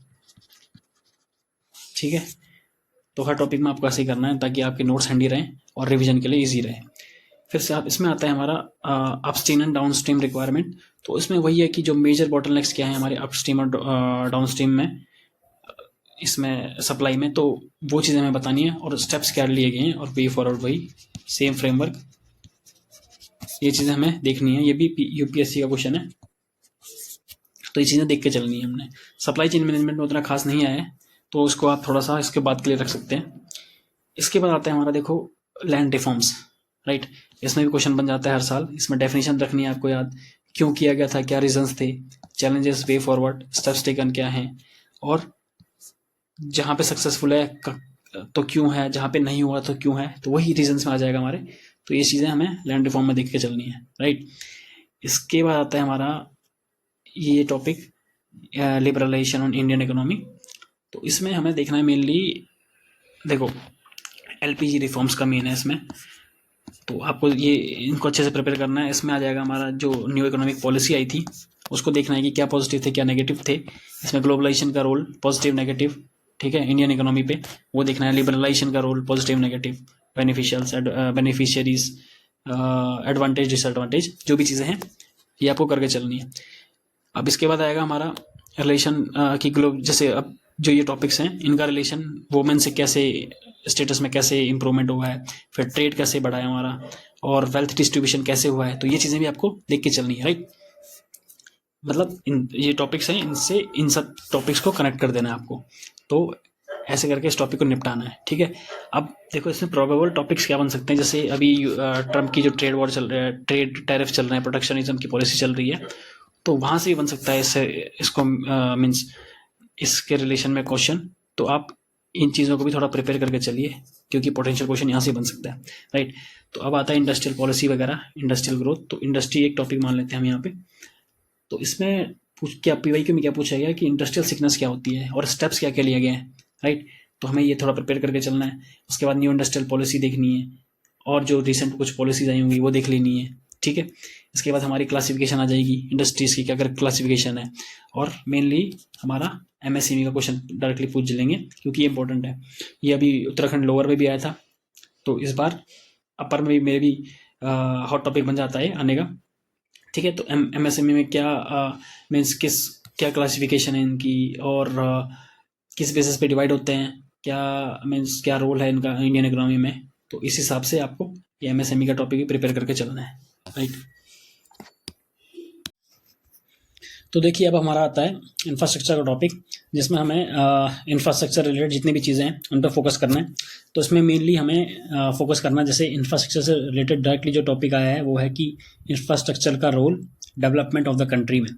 Speaker 1: ठीक है। तो हर टॉपिक में आपको ऐसे ही करना है ताकि आपके नोट्स हैंडी रहें और रिवीजन के लिए ईजी रहे। फिर से आप इसमें आता है हमारा upstream and down stream requirement. तो इसमें वही है कि जो मेजर बॉटलनेक्स क्या है हमारे अपस्ट्रीम और डाउन स्ट्रीम में, इसमें सप्लाई में, तो वो चीज़ें हमें बतानी है और स्टेप्स क्या लिए गए हैं और वे फॉरवर्ड वही सेम फ्रेमवर्क, ये चीज़ें हमें देखनी है। ये भी UPSC का क्वेश्चन है, तो ये चीज़ें देख के चलनी है हमने। सप्लाई चेन मैनेजमेंट में उतना खास नहीं आया है, तो उसको आप थोड़ा सा इसके बाद के लिए रख सकते हैं। इसके बाद आता है हमारा देखो लैंड रिफॉर्म्स, राइट। इसमें भी क्वेश्चन बन जाता है हर साल। इसमें डेफिनेशन रखनी है आपको याद, क्यों किया गया था, क्या रीजंस थे, challenges, way forward, steps taken क्या हैं, और जहाँ पे सक्सेसफुल है तो क्यों है, जहाँ पे नहीं हुआ तो क्यों है, तो वही रीजंस में आ जाएगा हमारे। तो ये चीज़ें हमें लैंड रिफॉर्म में देख के चलनी है, राइट। इसके बाद आता है हमारा ये topic liberalisation on Indian economy. तो इसमें हमें देखना है मेनली, देखो LPG रिफॉर्म्स का मेन है इसमें, तो आपको ये इनको अच्छे से प्रिपेयर करना है। इसमें आ जाएगा हमारा जो न्यू इकोनॉमिक पॉलिसी आई थी, उसको देखना है कि क्या पॉजिटिव थे क्या नेगेटिव थे। इसमें ग्लोबलाइजेशन का रोल पॉजिटिव नेगेटिव, ठीक है, इंडियन इकोनॉमी पे वो देखना है। लिबरलाइजेशन का role positive negative, beneficials beneficiaries, advantage disadvantage, जो भी चीज़ें हैं ये आपको करके चलनी है। अब इसके बाद आएगा हमारा रिलेशन की जैसे अब जो ये टॉपिक्स हैं इनका रिलेशन वुमेन से कैसे स्टेटस में कैसे इंप्रूवमेंट हुआ है, फिर ट्रेड कैसे बढ़ा है हमारा, और वेल्थ डिस्ट्रीब्यूशन कैसे हुआ है, तो ये चीज़ें भी आपको देख के चलनी है, राइट। मतलब ये टॉपिक्स हैं, इनसे इन सब टॉपिक्स को कनेक्ट कर देना है आपको, तो ऐसे करके इस टॉपिक को निपटाना है, ठीक है। अब देखो इसमें प्रोबेबल टॉपिक्स क्या बन सकते हैं, जैसे अभी ट्रम्प की जो ट्रेड वॉर चल रहा है, ट्रेड टैरिफ चल रहे हैं, प्रोटेक्शनिज्म की पॉलिसी चल रही है, तो वहाँ से भी बन सकता है इसको मीन्स इसके रिलेशन में क्वेश्चन। तो आप इन चीज़ों को भी थोड़ा प्रिपेयर करके चलिए, क्योंकि पोटेंशियल क्वेश्चन यहाँ से बन सकता है, राइट। तो अब आता है इंडस्ट्रियल पॉलिसी वगैरह, इंडस्ट्रियल ग्रोथ। तो इंडस्ट्री एक टॉपिक मान लेते हैं हम यहाँ पे। तो इसमें क्या PYQ में क्या पूछा गया कि इंडस्ट्रियल सिकनेस क्या होती है और स्टेप्स क्या क्या लिए गए हैं, राइट। तो हमें ये थोड़ा प्रिपेयर करके चलना है। उसके बाद न्यू इंडस्ट्रियल पॉलिसी देखनी है, और जो रिसेंट कुछ पॉलिसीज आई होंगी वो देख लेनी है, ठीक है। इसके बाद हमारी क्लासिफिकेशन आ जाएगी इंडस्ट्रीज की, क्या क्लासिफिकेशन है, और मेनली हमारा MSME का क्वेश्चन डायरेक्टली पूछ लेंगे, क्योंकि ये इंपॉर्टेंट है। ये अभी उत्तराखंड लोअर में भी आया था, तो इस बार अपर में भी मेरे भी हॉट टॉपिक बन जाता है आने का, ठीक है। तो MSME में क्या मीन्स क्या क्लासिफिकेशन है इनकी, और किस बेसिस पे डिवाइड होते हैं, क्या मीन्स क्या रोल है इनका इंडियन इकोनॉमी में। तो इस हिसाब से आपको ये एमएसएमई का टॉपिक भी प्रिपेयर करके चलना है, राइट। तो देखिए अब हमारा आता है इंफ्रास्ट्रक्चर का टॉपिक, जिसमें हमें इंफ्रास्ट्रक्चर रिलेटेड जितनी भी चीज़ें हैं उन पर फोकस करना है। तो इसमें मेनली हमें फोकस करना है, जैसे इंफ्रास्ट्रक्चर से रिलेटेड डायरेक्टली जो टॉपिक आया है वो है कि इंफ्रास्ट्रक्चर का role development of the country में,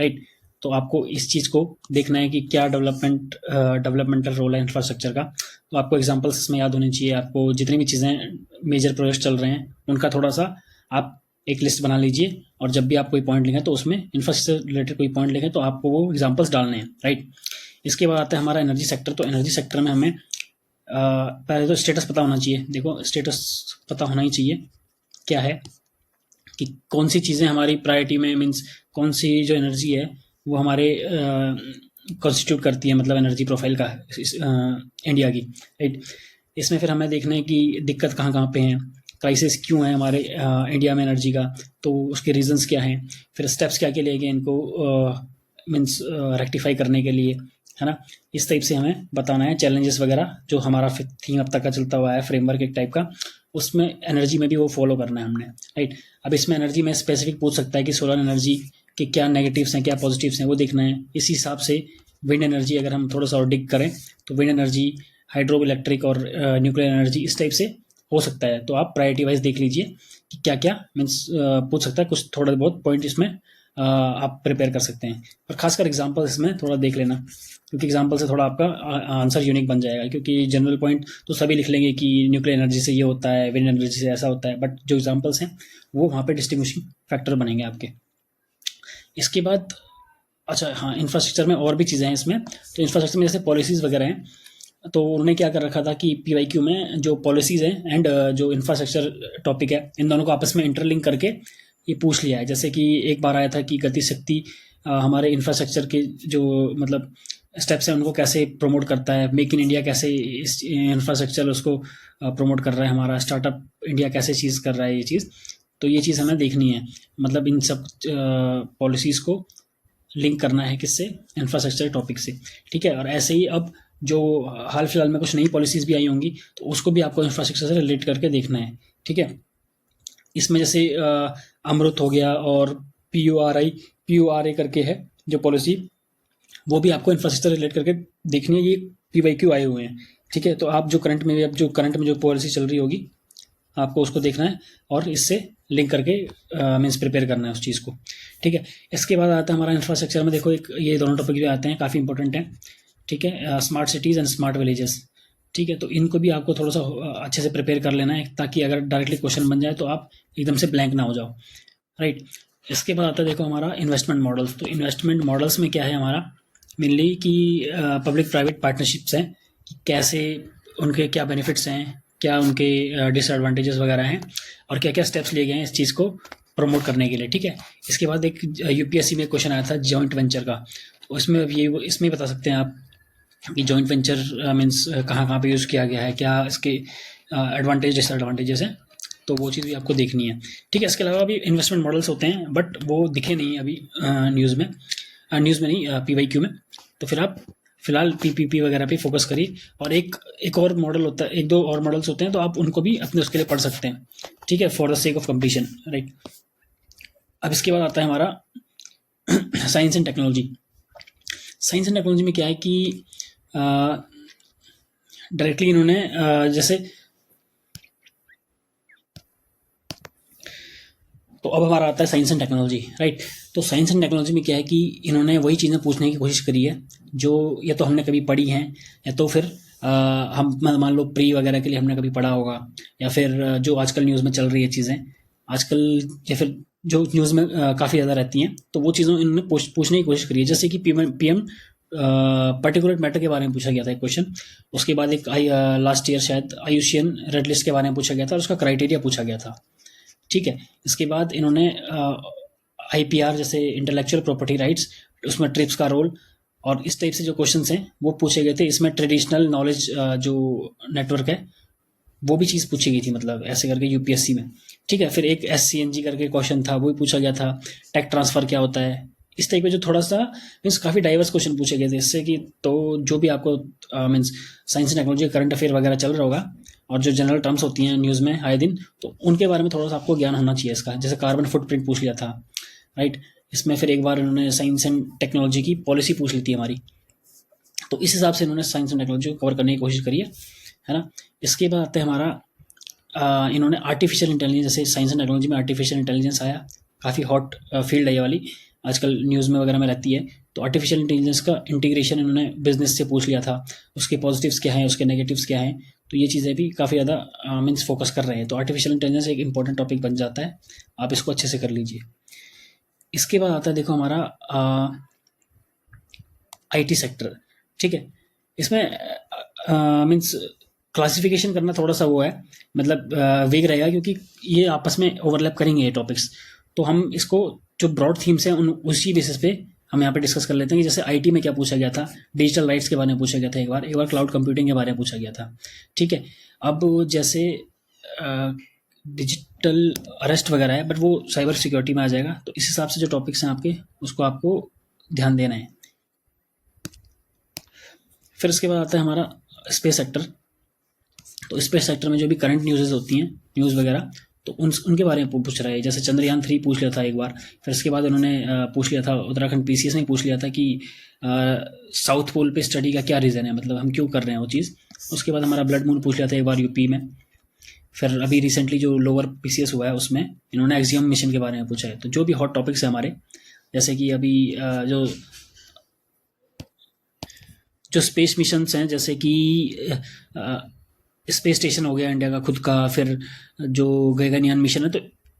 Speaker 1: राइट। तो आपको इस चीज़ को देखना है कि क्या डेवलपमेंटल रोल है इंफ्रास्ट्रक्चर का। तो आपको एग्जाम्पल्स इसमें याद होनी चाहिए। आपको जितनी भी चीज़ें मेजर प्रोजेक्ट चल रहे हैं उनका थोड़ा सा आप एक लिस्ट बना लीजिए, और जब भी आप कोई पॉइंट लिखें तो उसमें इंफ्रास्ट्रक्चर रिलेटेड कोई पॉइंट लिखें तो आपको वो एग्जांपल्स डालने हैं, राइट। इसके बाद आता है हमारा एनर्जी सेक्टर। तो एनर्जी सेक्टर में हमें पहले तो स्टेटस पता होना चाहिए। देखो स्टेटस पता होना ही चाहिए क्या है कि कौन सी चीज़ें हमारी प्रायोरिटी में, मीन्स कौन सी जो एनर्जी है वो हमारे कॉन्स्टिट्यूट करती है, मतलब एनर्जी प्रोफाइल का इंडिया की, राइट। इसमें फिर हमें देखना है कि दिक्कत कहाँ कहाँ पे हैं, क्राइसिस क्यों है हमारे इंडिया में एनर्जी का, तो उसके रीजंस क्या हैं, फिर स्टेप्स क्या क्या लिए गए इनको मीन्स रेक्टिफाई करने के लिए, है ना। इस टाइप से हमें बताना है चैलेंजेस वगैरह, जो हमारा थीम अब तक का चलता हुआ है फ्रेमवर्क एक टाइप का, उसमें एनर्जी में भी वो फॉलो करना है हमने, राइट। अब इसमें एनर्जी में स्पेसिफिक पूछ सकता है कि सोलर एनर्जी के क्या नेगेटिव्स हैं, क्या पॉजिटिव्स हैं, वो देखना है। इस हिसाब से विंड एनर्जी अगर हम थोड़ा सा और डिग करें तो विंड एनर्जी, हाइड्रो इलेक्ट्रिक और न्यूक्लियर एनर्जी इस टाइप से हो सकता है। तो आप प्रायोरिटी वाइज देख लीजिए कि क्या क्या मीन्स पूछ सकता है, कुछ थोड़ा बहुत पॉइंट इसमें आप प्रिपेयर कर सकते हैं। और खासकर एग्जांपल इसमें थोड़ा देख लेना, क्योंकि एग्जांपल से थोड़ा आपका आंसर यूनिक बन जाएगा। क्योंकि जनरल पॉइंट तो सभी लिख लेंगे कि न्यूक्लियर एनर्जी से ये होता है, विंड एनर्जी से ऐसा होता है, बट जो एग्जांपल्स हैं वो वहाँ पे डिस्टिंग्विशिंग फैक्टर बनेंगे आपके। इसके बाद अच्छा हाँ, इंफ्रास्ट्रक्चर में और भी चीज़ें हैं इसमें। तो इंफ्रास्ट्रक्चर में जैसे पॉलिसीज़ वगैरह हैं, तो उन्होंने क्या कर रखा था कि पीवाईक्यू में जो पॉलिसीज़ हैं एंड जो इंफ्रास्ट्रक्चर टॉपिक है, इन दोनों को आपस में इंटरलिंक करके ये पूछ लिया है। जैसे कि एक बार आया था कि गति शक्ति हमारे इंफ्रास्ट्रक्चर के जो मतलब स्टेप्स हैं उनको कैसे प्रमोट करता है, मेक इन इंडिया कैसे इस इंफ्रास्ट्रक्चर उसको प्रमोट कर रहा है, हमारा स्टार्टअप इंडिया कैसे चीज़ कर रहा है ये चीज़। तो ये चीज़ हमें देखनी है, मतलब इन सब पॉलिसीज़ को लिंक करना है किससे, इंफ्रास्ट्रक्चर टॉपिक से, ठीक है। और ऐसे ही अब जो हाल फिलहाल में कुछ नई पॉलिसीज़ भी आई होंगी तो उसको भी आपको इंफ्रास्ट्रक्चर से रिलेट करके देखना है, ठीक है। इसमें जैसे अमृत हो गया और PURA करके है जो पॉलिसी, वो भी आपको इंफ्रास्ट्रक्चर रिलेट करके देखनी है। ये PYQ आए हुए हैं, ठीक है। तो आप जो करंट में जो पॉलिसी चल रही होगी आपको उसको देखना है और इससे लिंक करके मीन्स प्रिपेयर करना है उस चीज़ को, ठीक है। इसके बाद आता है हमारा इंफ्रास्ट्रक्चर में, देखो एक ये दोनों टॉपिक भी आते हैं, काफ़ी इंपॉर्टेंट हैं, ठीक है। Smart cities and smart villages, ठीक है। तो इनको भी आपको थोड़ा सा अच्छे से प्रिपेयर कर लेना है, ताकि अगर डायरेक्टली क्वेश्चन बन जाए तो आप एकदम से ब्लैंक ना हो जाओ, राइट। इसके बाद आता है देखो हमारा इन्वेस्टमेंट मॉडल्स। तो इन्वेस्टमेंट मॉडल्स में क्या है हमारा मेनली कि पब्लिक प्राइवेट पार्टनरशिप्स हैं, कि कैसे उनके क्या बेनिफिट्स हैं, क्या उनके डिसएडवांटेजेस वगैरह हैं, और क्या क्या स्टेप्स लिए गए हैं इस चीज़ को प्रमोट करने के लिए, ठीक है। इसके बाद एक यूपीएससी में क्वेश्चन आया था जॉइंट वेंचर का, तो इसमें बता सकते हैं आप कि जॉइंट वेंचर मीन्स कहाँ कहाँ पे यूज़ किया गया है, क्या इसके एडवांटेज डिसएडवांटेजेस हैं, तो वो चीज़ भी आपको देखनी है, ठीक है। इसके अलावा भी इन्वेस्टमेंट मॉडल्स होते हैं बट वो दिखे नहीं अभी न्यूज़ में नहीं PYQ में। तो फिर आप फिलहाल PPP वगैरह पे फोकस करिए। और एक और मॉडल होता है, एक दो और मॉडल्स होते हैं, तो आप उनको भी अपने उसके लिए पढ़ सकते हैं, ठीक है, for the sake of completion, right. अब इसके बाद आता है हमारा science and technology. Science and technology में क्या है कि डायरेक्टली इन्होंने जैसे तो अब हमारा आता है साइंस एंड टेक्नोलॉजी, राइट। तो साइंस एंड टेक्नोलॉजी में क्या है कि इन्होंने वही चीज़ें पूछने की कोशिश करी है जो या तो हमने कभी पढ़ी हैं, या तो फिर हम मान लो प्री वगैरह के लिए हमने कभी पढ़ा होगा, या फिर जो आजकल न्यूज़ में चल रही है चीज़ें आजकल, या फिर जो न्यूज़ में काफ़ी ज़्यादा रहती हैं, तो वो चीज़ों इन्होंने पूछने की कोशिश करी है। जैसे कि PM पर्टिकुलर मैटर के बारे में पूछा गया था एक क्वेश्चन। उसके बाद एक लास्ट ईयर शायद आयुष्यन रेड लिस्ट के बारे में पूछा गया था और उसका क्राइटेरिया पूछा गया था, ठीक है। इसके बाद इन्होंने IPR जैसे इंटेलेक्चुअल प्रॉपर्टी राइट्स, उसमें ट्रिप्स का रोल और इस टाइप से जो क्वेश्चंस हैं वो पूछे गए थे। इसमें ट्रेडिशनल नॉलेज जो नेटवर्क है वो भी चीज़ पूछी गई थी, मतलब ऐसे करके UPSC में, ठीक है। फिर एक SCNG करके क्वेश्चन था, वो भी पूछा गया था। टेक ट्रांसफ़र क्या होता है, इस टाइप के जो थोड़ा सा मीन्स काफ़ी डाइवर्स क्वेश्चन पूछे गए थे इससे कि, तो जो भी आपको means science and technology current affair वगैरह चल रहा होगा और जो जनरल टर्म्स होती हैं न्यूज़ में आए दिन, तो उनके बारे में थोड़ा सा आपको ज्ञान होना चाहिए इसका। जैसे कार्बन फुटप्रिंट पूछ लिया था, राइट। इसमें फिर एक बार इन्होंने साइंस एंड टेक्नोलॉजी की पॉलिसी पूछ ली थी हमारी, तो इस हिसाब से इन्होंने साइंस एंड टेक्नोलॉजी को कवर करने की कोशिश करी है ना। इसके बाद आता है हमारा इन्होंने आर्टिफिशियल इंटेलिजेंस, जैसे साइंस एंड टेक्नोलॉजी में आर्टिफिशियल इंटेलिजेंस आया, काफ़ी हॉट फील्ड है ये वाली, आजकल न्यूज़ में वगैरह में रहती है। तो आर्टिफिशियल इंटेलिजेंस का इंटीग्रेशन इन्होंने बिजनेस से पूछ लिया था, उसके पॉजिटिव्स क्या हैं, उसके नेगेटिव्स क्या हैं, तो ये चीज़ें भी काफ़ी ज़्यादा मीन्स फोकस कर रहे हैं। तो आर्टिफिशियल इंटेलिजेंस एक इंपॉर्टेंट टॉपिक बन जाता है, आप इसको अच्छे से कर लीजिए। इसके बाद आता है देखो हमारा आईटी सेक्टर, ठीक है। इसमें मीन्स क्लासिफिकेशन करना थोड़ा सा वो है, मतलब वेग रहेगा, क्योंकि ये आपस में ओवरलैप करेंगे ये टॉपिक्स। तो हम इसको जो ब्रॉड थीम्स हैं उन उसी बेसिस पे हम यहाँ पे डिस्कस कर लेते हैं कि जैसे आईटी में क्या पूछा गया था, डिजिटल राइट्स के बारे में पूछा गया था, एक बार क्लाउड कंप्यूटिंग के बारे में पूछा गया था, ठीक है। अब जैसे डिजिटल अरेस्ट वगैरह है, बट वो साइबर सिक्योरिटी में आ जाएगा, तो इस हिसाब से जो टॉपिक्स हैं आपके, उसको आपको ध्यान देना है। फिर उसके बाद आता है हमारा स्पेस सेक्टर। तो स्पेस सेक्टर में जो भी करंट न्यूज़ होती हैं, न्यूज़ वगैरह, तो उनके बारे में पूछ रहा है। जैसे चंद्रयान 3 पूछ लिया था एक बार, फिर उसके बाद उन्होंने पूछ लिया था, उत्तराखंड पीसीएस ने पूछ लिया था कि साउथ पोल पे स्टडी का क्या रीज़न है, मतलब हम क्यों कर रहे हैं वो चीज़। उसके बाद हमारा ब्लड मून पूछ लिया था एक बार यूपी में। फिर अभी रिसेंटली जो लोअर पीसीएस हुआ है उसमें इन्होंने एक्सियम मिशन के बारे में पूछा है। तो जो भी हॉट टॉपिक्स है हमारे, जैसे कि अभी जो स्पेस मिशंस हैं, जैसे कि स्पेस स्टेशन हो गया इंडिया का खुद का, फिर जो गगनयान मिशन है, तो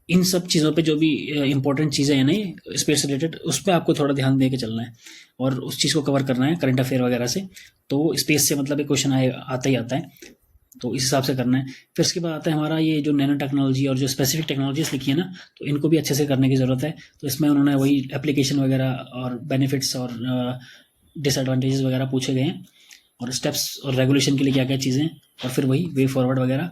Speaker 1: इन सब चीज़ों पे जो भी इंपॉर्टेंट चीज़ें हैं ना स्पेस रिलेटेड, उस पर आपको थोड़ा ध्यान दे के चलना है और उस चीज़ को कवर करना है करंट अफेयर वगैरह से। तो स्पेस से मतलब एक क्वेश्चन आता ही आता है, तो इस हिसाब से करना है। फिर उसके बाद आता है हमारा ये जो नैनो टेक्नोलॉजी और जो स्पेसिफिक टेक्नोलॉजीज लिखी है ना, तो इनको भी अच्छे से करने की ज़रूरत है। तो इसमें उन्होंने वही एप्लीकेशन वगैरह और बेनिफिट्स और डिसएडवांटेजेस वगैरह पूछे गए हैं, और स्टेप्स और रेगुलेशन के लिए क्या क्या चीज़ें, और फिर वही वे फॉरवर्ड वगैरह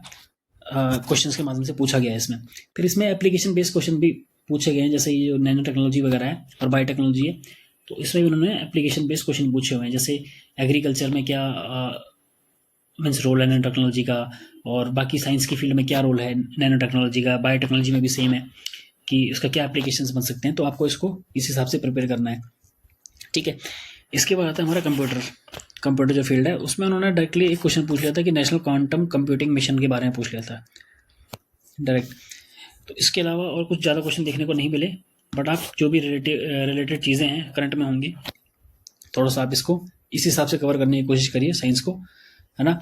Speaker 1: क्वेश्चंस के माध्यम से पूछा गया है इसमें। फिर इसमें एप्लीकेशन बेस्ड क्वेश्चन भी पूछे गए हैं, जैसे ये जो नैनो टेक्नोलॉजी वगैरह है और बायोटेक्नोलॉजी है, तो इसमें भी उन्होंने एप्लीकेशन बेस्ड क्वेश्चन पूछे हुए हैं। जैसे एग्रीकल्चर में क्या मीन्स रोल है नैनो टेक्नोलॉजी का, और बाकी साइंस की फील्ड में क्या रोल है नैनो टेक्नोलॉजी का, बायोटेक्नोलॉजी में भी सेम है कि उसका क्या एप्लीकेशंस बन सकते हैं। तो आपको इसको इस हिसाब से प्रिपेयर करना है, ठीक है। इसके बाद आता है हमारा कंप्यूटर जो फील्ड है, उसमें उन्होंने डायरेक्टली एक क्वेश्चन पूछ लिया था कि नेशनल क्वांटम कंप्यूटिंग मिशन के बारे में पूछ लिया था डायरेक्ट। तो इसके अलावा और कुछ ज़्यादा क्वेश्चन देखने को नहीं मिले, बट आप जो भी रिलेटेड चीज़ें हैं करंट में होंगी, थोड़ा सा आप इसको इस हिसाब से कवर करने की कोशिश करिए साइंस को, है ना।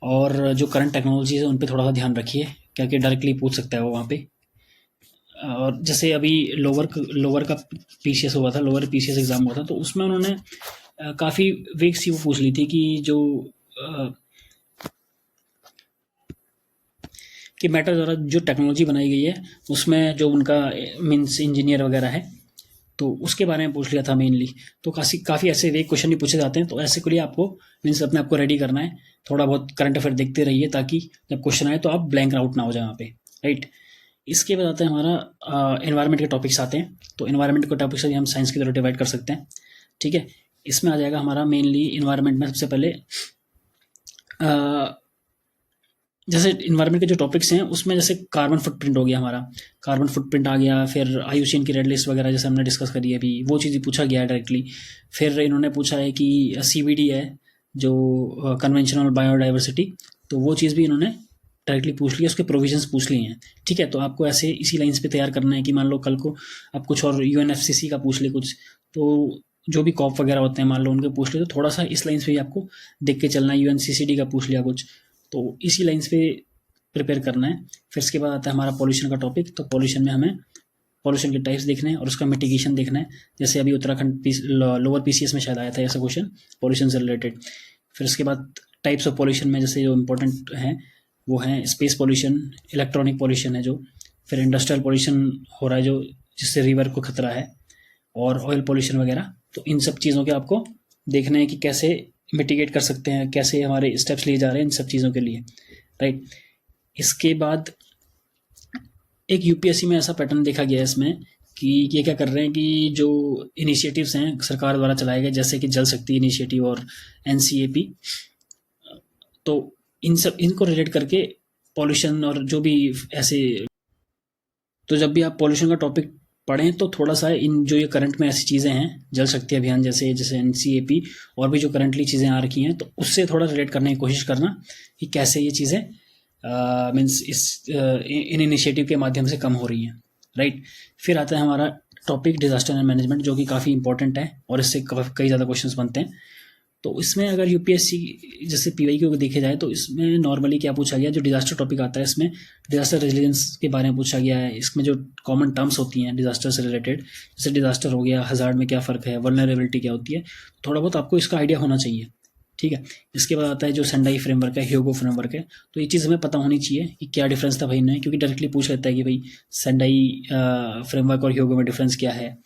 Speaker 1: और जो करंट टेक्नोलॉजीज है उन पर थोड़ा सा ध्यान रखिए, क्योंकि डायरेक्टली पूछ सकता है वो वहाँ पे। और जैसे अभी लोअर का पीसीएस हुआ था, लोअर पीसीएस एग्ज़ाम हुआ था, तो उसमें उन्होंने काफ़ी वेग सी वो पूछ ली थी कि जो कि मेटा द्वारा जो टेक्नोलॉजी बनाई गई है उसमें जो उनका मीन्स इंजीनियर वगैरह है, तो उसके बारे में पूछ लिया था मेनली। तो काफ़ी ऐसे वेग क्वेश्चन भी पूछे जाते हैं, तो ऐसे के लिए आपको मीन्स अपने आप को रेडी करना है, थोड़ा बहुत करंट अफेयर देखते रहिए, ताकि जब क्वेश्चन आए तो आप ब्लैंक आउट ना हो जाए वहाँ पे, राइट। इसके बाद आता है हमारा एनवायरनमेंट के टॉपिक्स आते हैं। तो एनवायरनमेंट के टॉपिक्स हम साइंस की तरह डिवाइड कर सकते हैं, ठीक है। इसमें आ जाएगा हमारा मेनली एनवायरनमेंट में सबसे पहले जैसे इन्वायरमेंट के जो टॉपिक्स हैं उसमें जैसे कार्बन फुटप्रिंट हो गया, हमारा कार्बन फुटप्रिंट आ गया। फिर आईयूसीएन की रेड लिस्ट वगैरह जैसे हमने डिस्कस करी है अभी, वो चीज़ पूछा गया है डायरेक्टली। फिर इन्होंने पूछा है कि सीबीडी है जो कन्वेंशनल बायोडाइवर्सिटी, तो वो चीज़ भी इन्होंने डायरेक्टली पूछ लिया, उसके प्रोविजंस पूछ लिए हैं, ठीक है। तो आपको ऐसे इसी लाइन्स पे तैयार करना है कि मान लो कल को आप कुछ और यूएनएफसीसी का पूछ ले कुछ, तो जो भी कॉप वगैरह होते हैं मान लो उनके पूछ ले, तो थोड़ा सा इस लाइन्स पे आपको देख के चलना है। यूएनसीसीडी का पूछ लिया कुछ, तो इसी लाइन्स पे प्रिपेयर करना है। फिर इसके बाद आता है हमारा पॉल्यूशन का टॉपिक। तो पॉल्यूशन में हमें पॉल्यूशन के टाइप्स देखने हैं और उसका मिटिगेशन देखना है। जैसे अभी उत्तराखंड लोअर पीसीएस में शायद आया था ऐसा क्वेश्चन पॉल्यूशन से रिलेटेड। फिर उसके बाद टाइप्स ऑफ पॉल्यूशन में जैसे जो इंपॉर्टेंट हैं वो हैं स्पेस पॉल्यूशन, इलेक्ट्रॉनिक पॉल्यूशन है जो, फिर इंडस्ट्रियल पॉल्यूशन हो रहा है जो जिससे रिवर को खतरा है, और ऑयल पॉल्यूशन वगैरह। तो इन सब चीज़ों के आपको देखना है कि कैसे मिटिगेट कर सकते हैं, कैसे हमारे स्टेप्स लिए जा रहे हैं इन सब चीज़ों के लिए, राइट। इसके बाद एक यूपीएससी में ऐसा पैटर्न देखा गया है इसमें कि ये क्या कर रहे हैं कि जो इनिशिएटिव्स हैं सरकार द्वारा चलाए गए, जैसे कि जल शक्ति इनिशिएटिव और एनसीएपी, तो इन सब इनको रिलेट करके पॉल्यूशन और जो भी ऐसे, तो जब भी आप पॉल्यूशन का टॉपिक पढ़ें तो थोड़ा सा इन जो ये करंट में ऐसी चीज़ें हैं, जल शक्ति अभियान जैसे जैसे एनसीएपी और भी जो करंटली चीज़ें आ रखी हैं, तो उससे थोड़ा रिलेट करने की कोशिश करना कि कैसे ये चीज़ें मीन्स इन इनिशिएटिव के माध्यम से कम हो रही हैं, राइट। फिर आता है हमारा टॉपिक डिजास्टर मैनेजमेंट, जो कि काफ़ी इंपॉर्टेंट है और इससे कई ज़्यादा क्वेश्चंस बनते हैं। तो इसमें अगर यूपीएससी जैसे पीवाईक्यू को देखे जाए तो इसमें नॉर्मली क्या पूछा गया, जो डिजास्टर टॉपिक आता है इसमें डिजास्टर रेजिलियंस के बारे में पूछा गया है। इसमें जो कॉमन टर्म्स होती हैं डिजास्टर से रिलेटेड, जैसे डिजास्टर हो गया, हजार्ड में क्या फ़र्क है, वल्नरेबिलिटी क्या होती है, थोड़ा बहुत आपको इसका आइडिया होना चाहिए, ठीक है। इसके बाद आता है जो सेंडाई फ्रेमवर्क है, ह्योगो फ्रेमवर्क है, तो ये चीज़ हमें पता होनी चाहिए कि क्या डिफरेंस था भाई इनमें, क्योंकि डायरेक्टली पूछ लेता है कि भाई सेंडाई फ्रेमवर्क और ह्योगो में डिफरेंस क्या है।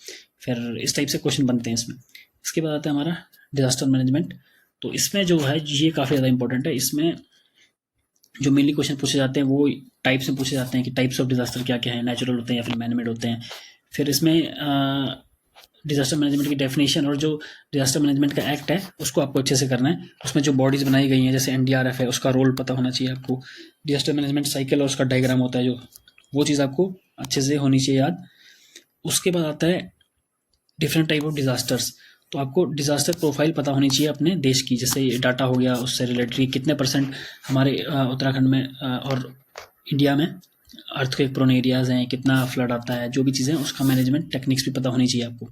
Speaker 1: फिर इस टाइप से क्वेश्चन बनते हैं इसमें। इसके बाद आता है हमारा डिजास्टर मैनेजमेंट। तो इसमें जो है ये काफ़ी ज़्यादा इंपॉर्टेंट है। इसमें जो मेनली क्वेश्चन पूछे जाते हैं वो टाइप्स में पूछे जाते हैं कि टाइप्स ऑफ डिजास्टर क्या क्या है, नेचुरल होते हैं या फिर मैनमेड होते हैं। फिर इसमें डिजास्टर मैनेजमेंट की डेफिनेशन और जो डिजास्टर मैनेजमेंट का एक्ट है उसको आपको अच्छे से करना है। उसमें जो बॉडीज़ बनाई गई हैं जैसे एनडीआरएफ है, उसका रोल पता होना चाहिए आपको। डिजास्टर मैनेजमेंट साइकिल और उसका डायग्राम होता है जो, वो चीज़ आपको अच्छे से होनी चाहिए याद। उसके बाद आता है डिफरेंट टाइप ऑफ डिजास्टर्स। तो आपको डिजास्टर प्रोफाइल पता होनी चाहिए अपने देश की, जैसे डाटा हो गया उससे रिलेटेड कितने परसेंट हमारे उत्तराखंड में और इंडिया में अर्थक्वेक प्रोन एरियाज हैं, कितना फ्लड आता है, जो भी चीज़ें उसका मैनेजमेंट टेक्निक्स भी पता होनी चाहिए आपको,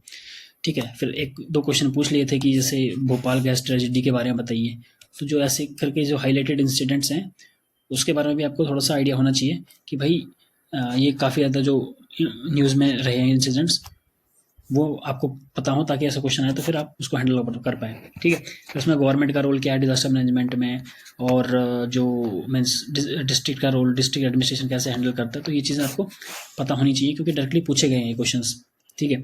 Speaker 1: ठीक है। फिर एक दो क्वेश्चन पूछ लिए थे कि जैसे भोपाल गैस ट्रेजिडी के बारे में बताइए, तो जो ऐसे करके जो हाईलाइटेड इंसिडेंट्स हैं उसके बारे में भी आपको थोड़ा सा आइडिया होना चाहिए कि भाई ये काफ़ी ज़्यादा जो न्यूज़ में रहे हैं इंसिडेंट्स वो आपको पता हो, ताकि ऐसा क्वेश्चन आए तो फिर आप उसको हैंडल कर पाए, ठीक है। तो इसमें गवर्नमेंट का रोल क्या है डिजास्टर मैनेजमेंट में, और जो मीन्स डिस्ट्रिक्ट का रोल, डिस्ट्रिक्ट एडमिनिस्ट्रेशन कैसे हैंडल करता है, तो ये चीज़ें आपको पता होनी चाहिए क्योंकि डायरेक्टली पूछे गए हैं ये क्वेश्चन, ठीक है।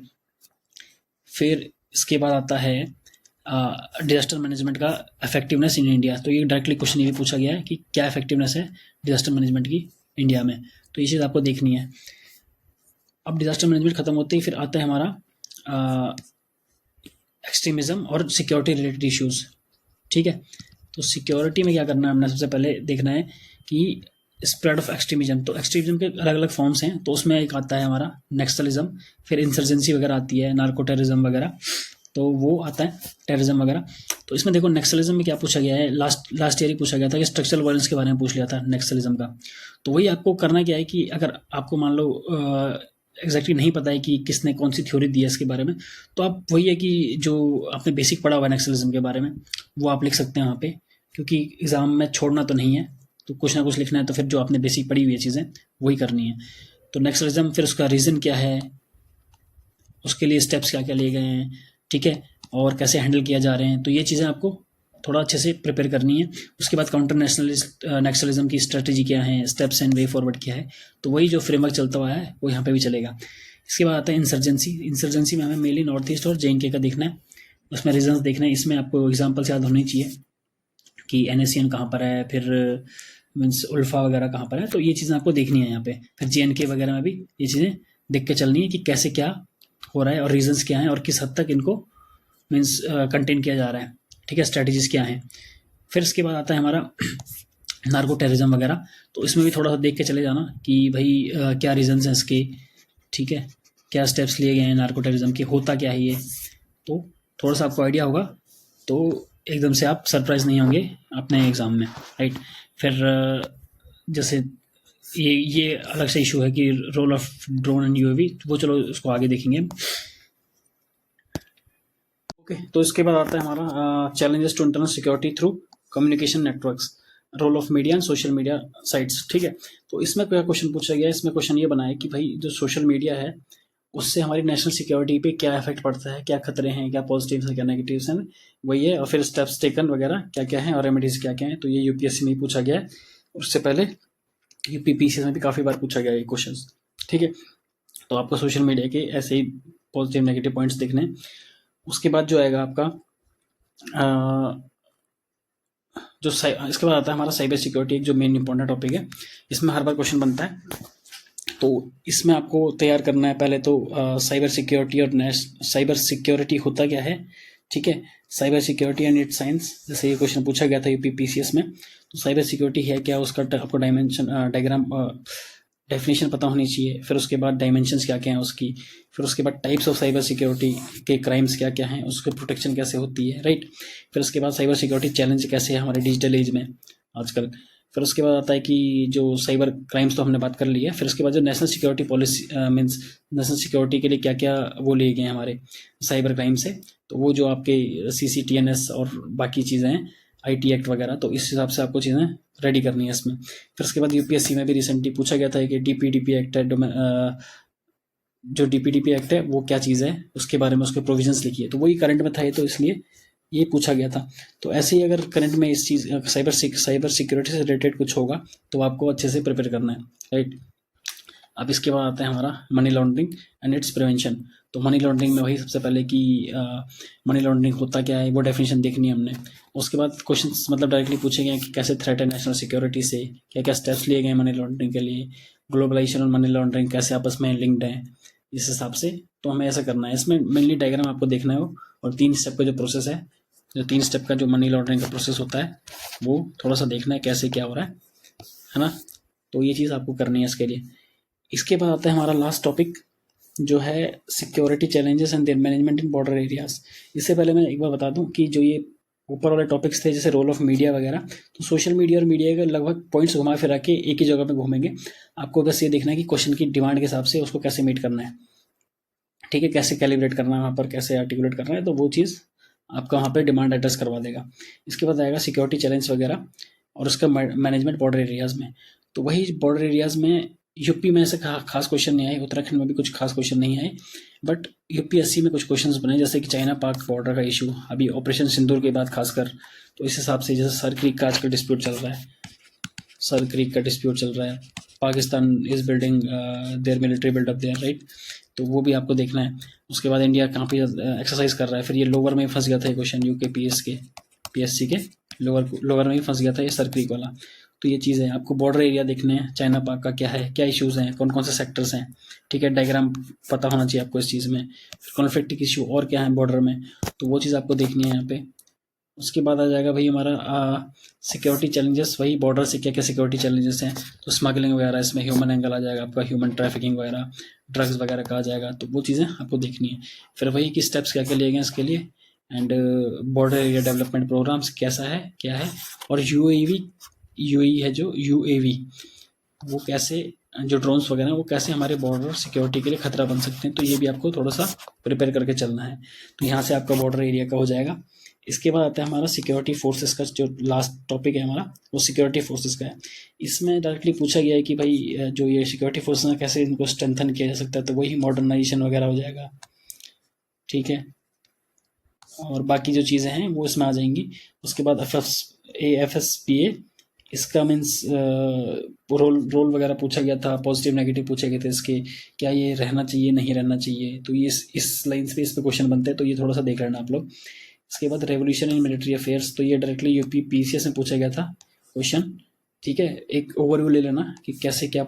Speaker 1: फिर इसके बाद आता है डिजास्टर मैनेजमेंट का इफेक्टिवनेस इन इंडिया। तो ये डायरेक्टली क्वेश्चन ये भी पूछा गया है कि क्या इफेक्टिवनेस है डिजास्टर मैनेजमेंट की इंडिया में, तो ये चीज़ आपको देखनी है। अब डिजास्टर मैनेजमेंट खत्म होते ही फिर आता है हमारा एक्सट्रीमिज्म और सिक्योरिटी रिलेटेड इश्यूज, ठीक है। तो सिक्योरिटी में क्या करना है हमने, सबसे पहले देखना है कि स्प्रेड ऑफ एक्सट्रीमिज्म। तो एक्सट्रीमिज्म के अलग अलग फॉर्म्स हैं, तो उसमें एक आता है हमारा नक्सलिज्म, फिर इंसर्जेंसी वगैरह आती है, नार्को टेररिज्म वगैरह, तो वो आता है टेररिज्म वगैरह। तो इसमें देखो नक्सलिज्म में क्या पूछा गया है, लास्ट ईयर ही पूछा गया था कि स्ट्रक्चरल वायलेंस के बारे में पूछ लिया था नक्सलिज्म का। तो वही आपको करना क्या है कि अगर आपको मान लो एग्जैक्टली नहीं पता है कि किसने कौन सी थ्योरी दी है इसके बारे में, तो आप वही है कि जो आपने बेसिक पढ़ा हुआ है नक्सलिज्म के बारे में वो आप लिख सकते हैं वहाँ पे, क्योंकि एग्जाम में छोड़ना तो नहीं है, तो कुछ ना कुछ लिखना है, तो फिर जो आपने बेसिक पढ़ी हुई है चीज़ें वही करनी है। तो नक्सलिज्म, फिर उसका रीज़न क्या है, उसके लिए स्टेप्स क्या क्या लिए गए हैं, ठीक है, और कैसे हैंडल किया जा रहे हैं, तो ये चीज़ें आपको थोड़ा अच्छे से प्रिपेयर करनी है। उसके बाद काउंटर नक्सलिज्म की स्ट्रेटजी क्या है, स्टेप्स एंड वे फॉरवर्ड क्या है, तो वही जो फ्रेमवर्क चलता हुआ है वो यहाँ पे भी चलेगा। इसके बाद आता है इंसर्जेंसी। इंसर्जेंसी में हमें मेनली नॉर्थ ईस्ट और JNK का देखना है, उसमें रीजन्स देखना है। इसमें आपको एग्जाम्पल्स याद होनी चाहिए कि NACN कहाँ पर है, फिर मीन्स उल्फा वगैरह कहाँ पर है, तो ये चीज़ें आपको देखनी है यहाँ पे। फिर JNK वगैरह में भी ये चीज़ें देख के चलनी है कि कैसे क्या हो रहा है और रीजन्स क्या हैं और किस हद तक इनको मीन्स कंटेन किया जा रहा है, ठीक है, स्ट्रैटेजीज क्या हैं। फिर इसके बाद आता है हमारा नार्को टेररिज्म वगैरह, तो इसमें भी थोड़ा सा देख के चले जाना कि भाई क्या रीजंस हैं इसके, ठीक है, क्या स्टेप्स लिए गए हैं नार्को टेररिज्म के, होता क्या है ये, तो थोड़ा सा आपको आइडिया होगा, तो एकदम से आप सरप्राइज नहीं होंगे अपने एग्ज़ाम में, राइट। फिर जैसे ये अलग से इशू है कि role of drone and UAV, वो चलो उसको आगे देखेंगे। ओके, तो इसके बाद आता है हमारा challenges to internal security through communication networks, role of media and social media sites, ठीक है। तो इसमें क्या क्वेश्चन पूछा गया है, इसमें क्वेश्चन ये बना है कि भाई जो सोशल मीडिया है उससे हमारी नेशनल सिक्योरिटी पे क्या इफेक्ट पड़ता है, क्या खतरे हैं, क्या पॉजिटिव्स हैं, क्या नेगेटिव्स हैं, वही है, और फिर स्टेप्स टेकन वगैरह क्या क्या है और रेमेडीज क्या क्या हैं। तो ये UPSC में ही पूछा गया है, उससे पहले UPPC में भी काफ़ी बार पूछा गया है ये क्वेश्चन, ठीक है। तो आपको सोशल मीडिया के ऐसे ही पॉजिटिव नेगेटिव पॉइंट्स देखने हैं। उसके बाद जो आएगा आपका इसके बाद आता है हमारा साइबर सिक्योरिटी, एक जो मेन इंपॉर्टेंट टॉपिक है, इसमें हर बार क्वेश्चन बनता है। तो इसमें आपको तैयार करना है पहले तो साइबर सिक्योरिटी और साइबर सिक्योरिटी होता क्या है, ठीक है। Cyber security and it's science, जैसे ये क्वेश्चन पूछा गया था यूपीपीसीएस में, तो साइबर सिक्योरिटी है क्या, उसका आपको डायग्राम डेफिनेशन पता होनी चाहिए। फिर उसके बाद डायमेंशंस क्या क्या हैं उसकी, फिर उसके बाद टाइप्स ऑफ साइबर सिक्योरिटी के क्राइम्स क्या क्या हैं, उसकी प्रोटेक्शन कैसे होती है, राइट। फिर उसके बाद साइबर सिक्योरिटी चैलेंज कैसे है हमारे डिजिटल एज में आजकल। फिर उसके बाद आता है कि जो साइबर क्राइम्स तो हमने बात कर ली है। फिर उसके बाद जो national security policy means national security के लिए क्या क्या वो लिए गए हैं हमारे साइबर क्राइम से, तो वो जो आपके CCTNS और बाकी चीज़ें हैं, IT एक्ट वगैरह, तो इस हिसाब से आपको चीज़ें रेडी करनी है इसमें। फिर उसके बाद UPSC में भी रिसेंटली पूछा गया था कि DPDP एक्ट है, जो DPDP एक्ट है वो क्या चीज़ है, उसके बारे में उसके प्रोविजंस लिखिए। तो वही करंट में था ये, तो इसलिए ये पूछा गया था। तो ऐसे ही अगर करंट में इस चीज़ साइबर सिक्योरिटी से रिलेटेड कुछ होगा तो आपको अच्छे से प्रिपेयर करना है, राइट। अब इसके बाद आता है हमारा money laundering and it's prevention. तो मनी लॉन्ड्रिंग में वही सबसे पहले कि मनी लॉन्ड्रिंग होता क्या है वो डेफिनेशन देखनी है हमने। उसके बाद क्वेश्चंस मतलब डायरेक्टली पूछे गए कि कैसे थ्रेट है नेशनल सिक्योरिटी से, क्या क्या स्टेप्स लिए गए मनी लॉन्ड्रिंग के लिए, ग्लोबलाइजेशन और मनी लॉन्ड्रिंग कैसे आपस में लिंक्ड है, इस हिसाब से तो हमें ऐसा करना है। इसमें मेनली डायग्राम आपको देखना है वो, और 3 स्टेप का जो प्रोसेस है, जो 3 स्टेप का जो मनी लॉन्ड्रिंग का प्रोसेस होता है वो थोड़ा सा देखना है कैसे क्या हो रहा है ना। तो ये चीज़ आपको करनी है इसके लिए। इसके बाद आता है हमारा लास्ट टॉपिक जो है security challenges and there management in border areas. इससे पहले मैं एक बार बता दूं कि जो ये ऊपर वाले टॉपिक्स थे जैसे रोल ऑफ मीडिया वगैरह, तो सोशल मीडिया और मीडिया के लगभग पॉइंट्स घुमा फिरा के एक ही जगह पे घूमेंगे। आपको बस ये देखना है कि क्वेश्चन की डिमांड के हिसाब से उसको कैसे मीट करना है, ठीक है, कैसे कैलिब्रेट करना है वहाँ पर, कैसे आर्टिकुलेट करना है, तो वो चीज़ आपका वहाँ पे डिमांड एड्रेस करवा देगा। इसके बाद आएगा सिक्योरिटी चैलेंज वगैरह और उसका मैनेजमेंट बॉर्डर एरियाज़ में। तो वही बॉर्डर एरियाज़ में यूपी में ऐसे खास क्वेश्चन नहीं आए, उत्तराखंड में भी कुछ खास क्वेश्चन नहीं आए, बट यूपीएससी में कुछ क्वेश्चंस बने जैसे कि चाइना पाक बॉर्डर का इशू अभी ऑपरेशन सिंदूर के बाद खासकर, तो इस हिसाब से जैसे सर क्रीक का आजकल डिस्प्यूट चल रहा है, सर क्रीक का डिस्प्यूट चल रहा है, Pakistan is building their military buildup there, right, तो वो भी आपको देखना है। उसके बाद इंडिया कहाँ पे एक्सरसाइज कर रहा है, फिर ये लोअर में फंस गया था ये क्वेश्चन UKPS के PSC के लोअर में ही फंस गया था ये सर क्रीक वाला। तो ये चीज़ है, आपको बॉर्डर एरिया देखने हैं, चाइना पाक का क्या है, क्या इश्यूज़ हैं, कौन कौन से सेक्टर्स हैं, ठीक है, डायग्राम पता होना चाहिए आपको इस चीज़ में। कॉन्फ्लिक्ट इशू और क्या है बॉर्डर में, तो वो चीज़ आपको देखनी है यहाँ पे। उसके बाद आ जाएगा भाई हमारा सिक्योरिटी चैलेंजेस, वही बॉर्डर से क्या क्या सिक्योरिटी चैलेंजेस हैं, तो स्मगलिंग वगैरह, इसमें ह्यूमन एंगल आ जाएगा आपका, ह्यूमन ट्रैफिकिंग वगैरह, ड्रग्स वगैरह का आ जाएगा, तो वो चीज़ें आपको देखनी है। फिर वही कि स्टेप्स क्या क्या लिए गए इसके लिए, and border area development programmes कैसा है क्या है, और यूएई है जो UAV वो कैसे, जो ड्रोन्स वगैरह वो कैसे हमारे बॉर्डर सिक्योरिटी के लिए खतरा बन सकते हैं, तो ये भी आपको थोड़ा सा प्रिपेयर करके चलना है। तो यहाँ से आपका बॉर्डर एरिया का हो जाएगा। इसके बाद आता है हमारा सिक्योरिटी फोर्सेस का, जो लास्ट टॉपिक है हमारा वो सिक्योरिटी फोर्सेस का है। इसमें डायरेक्टली पूछा गया है कि भाई जो ये सिक्योरिटी फोर्सेस हैं कैसे इनको स्ट्रेंथन किया जा सकता है, तो वही मॉडर्नाइजेशन वगैरह हो जाएगा, ठीक है, और बाकी जो चीज़ें हैं वो इसमें आ जाएंगी। उसके बाद FSPA, इसका मीन्स रोल वगैरह पूछा गया था, पॉजिटिव नेगेटिव पूछे गए थे इसके, क्या ये रहना चाहिए नहीं रहना चाहिए, तो ये इस लाइन्स पे इस पे क्वेश्चन बनते हैं, तो ये थोड़ा सा देख लेना आप लोग। इसके बाद रेवोल्यूशन इन मिलिट्री अफेयर्स, तो ये डायरेक्टली UPPCS में पूछा गया था क्वेश्चन, ठीक है, एक ओवरव्यू ले लेना कि कैसे क्या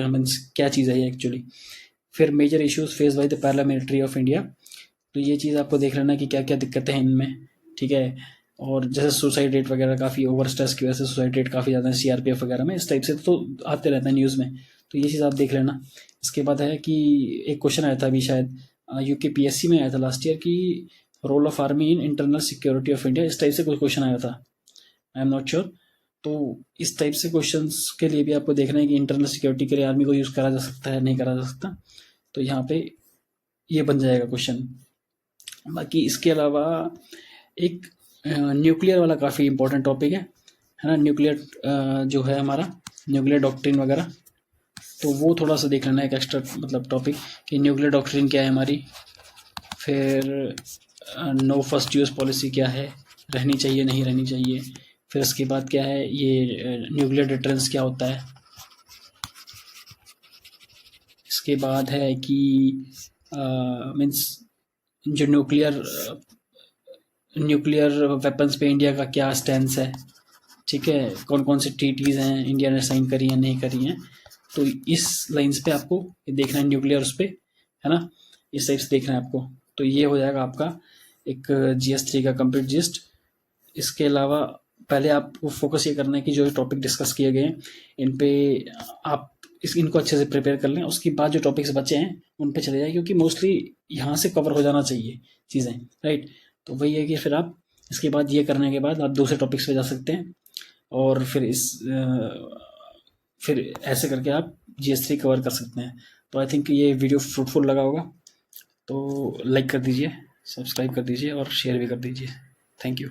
Speaker 1: मीन्स क्या चीज़ है ये एक्चुअली। फिर major issues face by the paramilitary of India, तो ये चीज़ आपको देख लेना कि क्या क्या दिक्कतें हैं इनमें, ठीक है, और जैसे सुसाइड रेट वगैरह काफ़ी ओवर स्ट्रेस की वजह से सुसाइड रेट काफ़ी ज़्यादा है CRPF वगैरह में, इस टाइप से तो आते रहता है न्यूज़ में, तो ये चीज़ आप देख लेना। इसके बाद है कि एक क्वेश्चन आया था अभी शायद UKPSC में आया था लास्ट ईयर कि role of army in internal security of India, इस टाइप से कोई क्वेश्चन आया था, आई एम नॉट श्योर। तो इस टाइप से क्वेश्चंस के लिए भी आपको देखना है कि इंटरनल सिक्योरिटी के लिए आर्मी को यूज़ करा जा सकता है नहीं करा जा सकता, तो यहाँ पे ये बन जाएगा क्वेश्चन। बाकी इसके अलावा एक न्यूक्लियर वाला काफ़ी इंपॉर्टेंट टॉपिक है ना, न्यूक्लियर जो है हमारा न्यूक्लियर डॉक्ट्रिन वगैरह, तो वो थोड़ा सा देख लेना, एक एक्स्ट्रा मतलब टॉपिक कि न्यूक्लियर डॉक्ट्रिन क्या है हमारी, फिर नो फर्स्ट यूज़ पॉलिसी क्या है, रहनी चाहिए नहीं रहनी चाहिए, फिर उसके बाद क्या है ये न्यूक्लियर डिटरेंस क्या होता है, इसके बाद है कि मीन्स जो न्यूक्लियर वेपन्स पे इंडिया का क्या स्टैंस है, ठीक है, कौन कौन सी ट्रीटीज़ हैं इंडिया ने साइन करी हैं नहीं करी हैं, तो इस लाइन्स पे आपको ये देखना है, न्यूक्लियर उस पे, है ना, इस टाइप से देखना है आपको। तो ये हो जाएगा आपका एक GS3 का कंप्लीट जिस्ट। इसके अलावा पहले आपको फोकस ये करना है कि जो टॉपिक डिस्कस किए गए हैं इन पे आप इनको अच्छे से प्रिपेयर कर लें। उसके बाद जो टॉपिक्स बचे हैं उन पे चले जाए, क्योंकि मोस्टली यहाँ से कवर हो जाना चाहिए चीज़ें, राइट। तो वही है कि फिर आप इसके बाद ये करने के बाद आप दूसरे टॉपिक्स पे जा सकते हैं, और फिर ऐसे करके आप GS3 कवर कर सकते हैं। तो आई थिंक ये वीडियो फ्रूटफुल लगा होगा, तो लाइक कर दीजिए, सब्सक्राइब कर दीजिए और शेयर भी कर दीजिए। Thank you.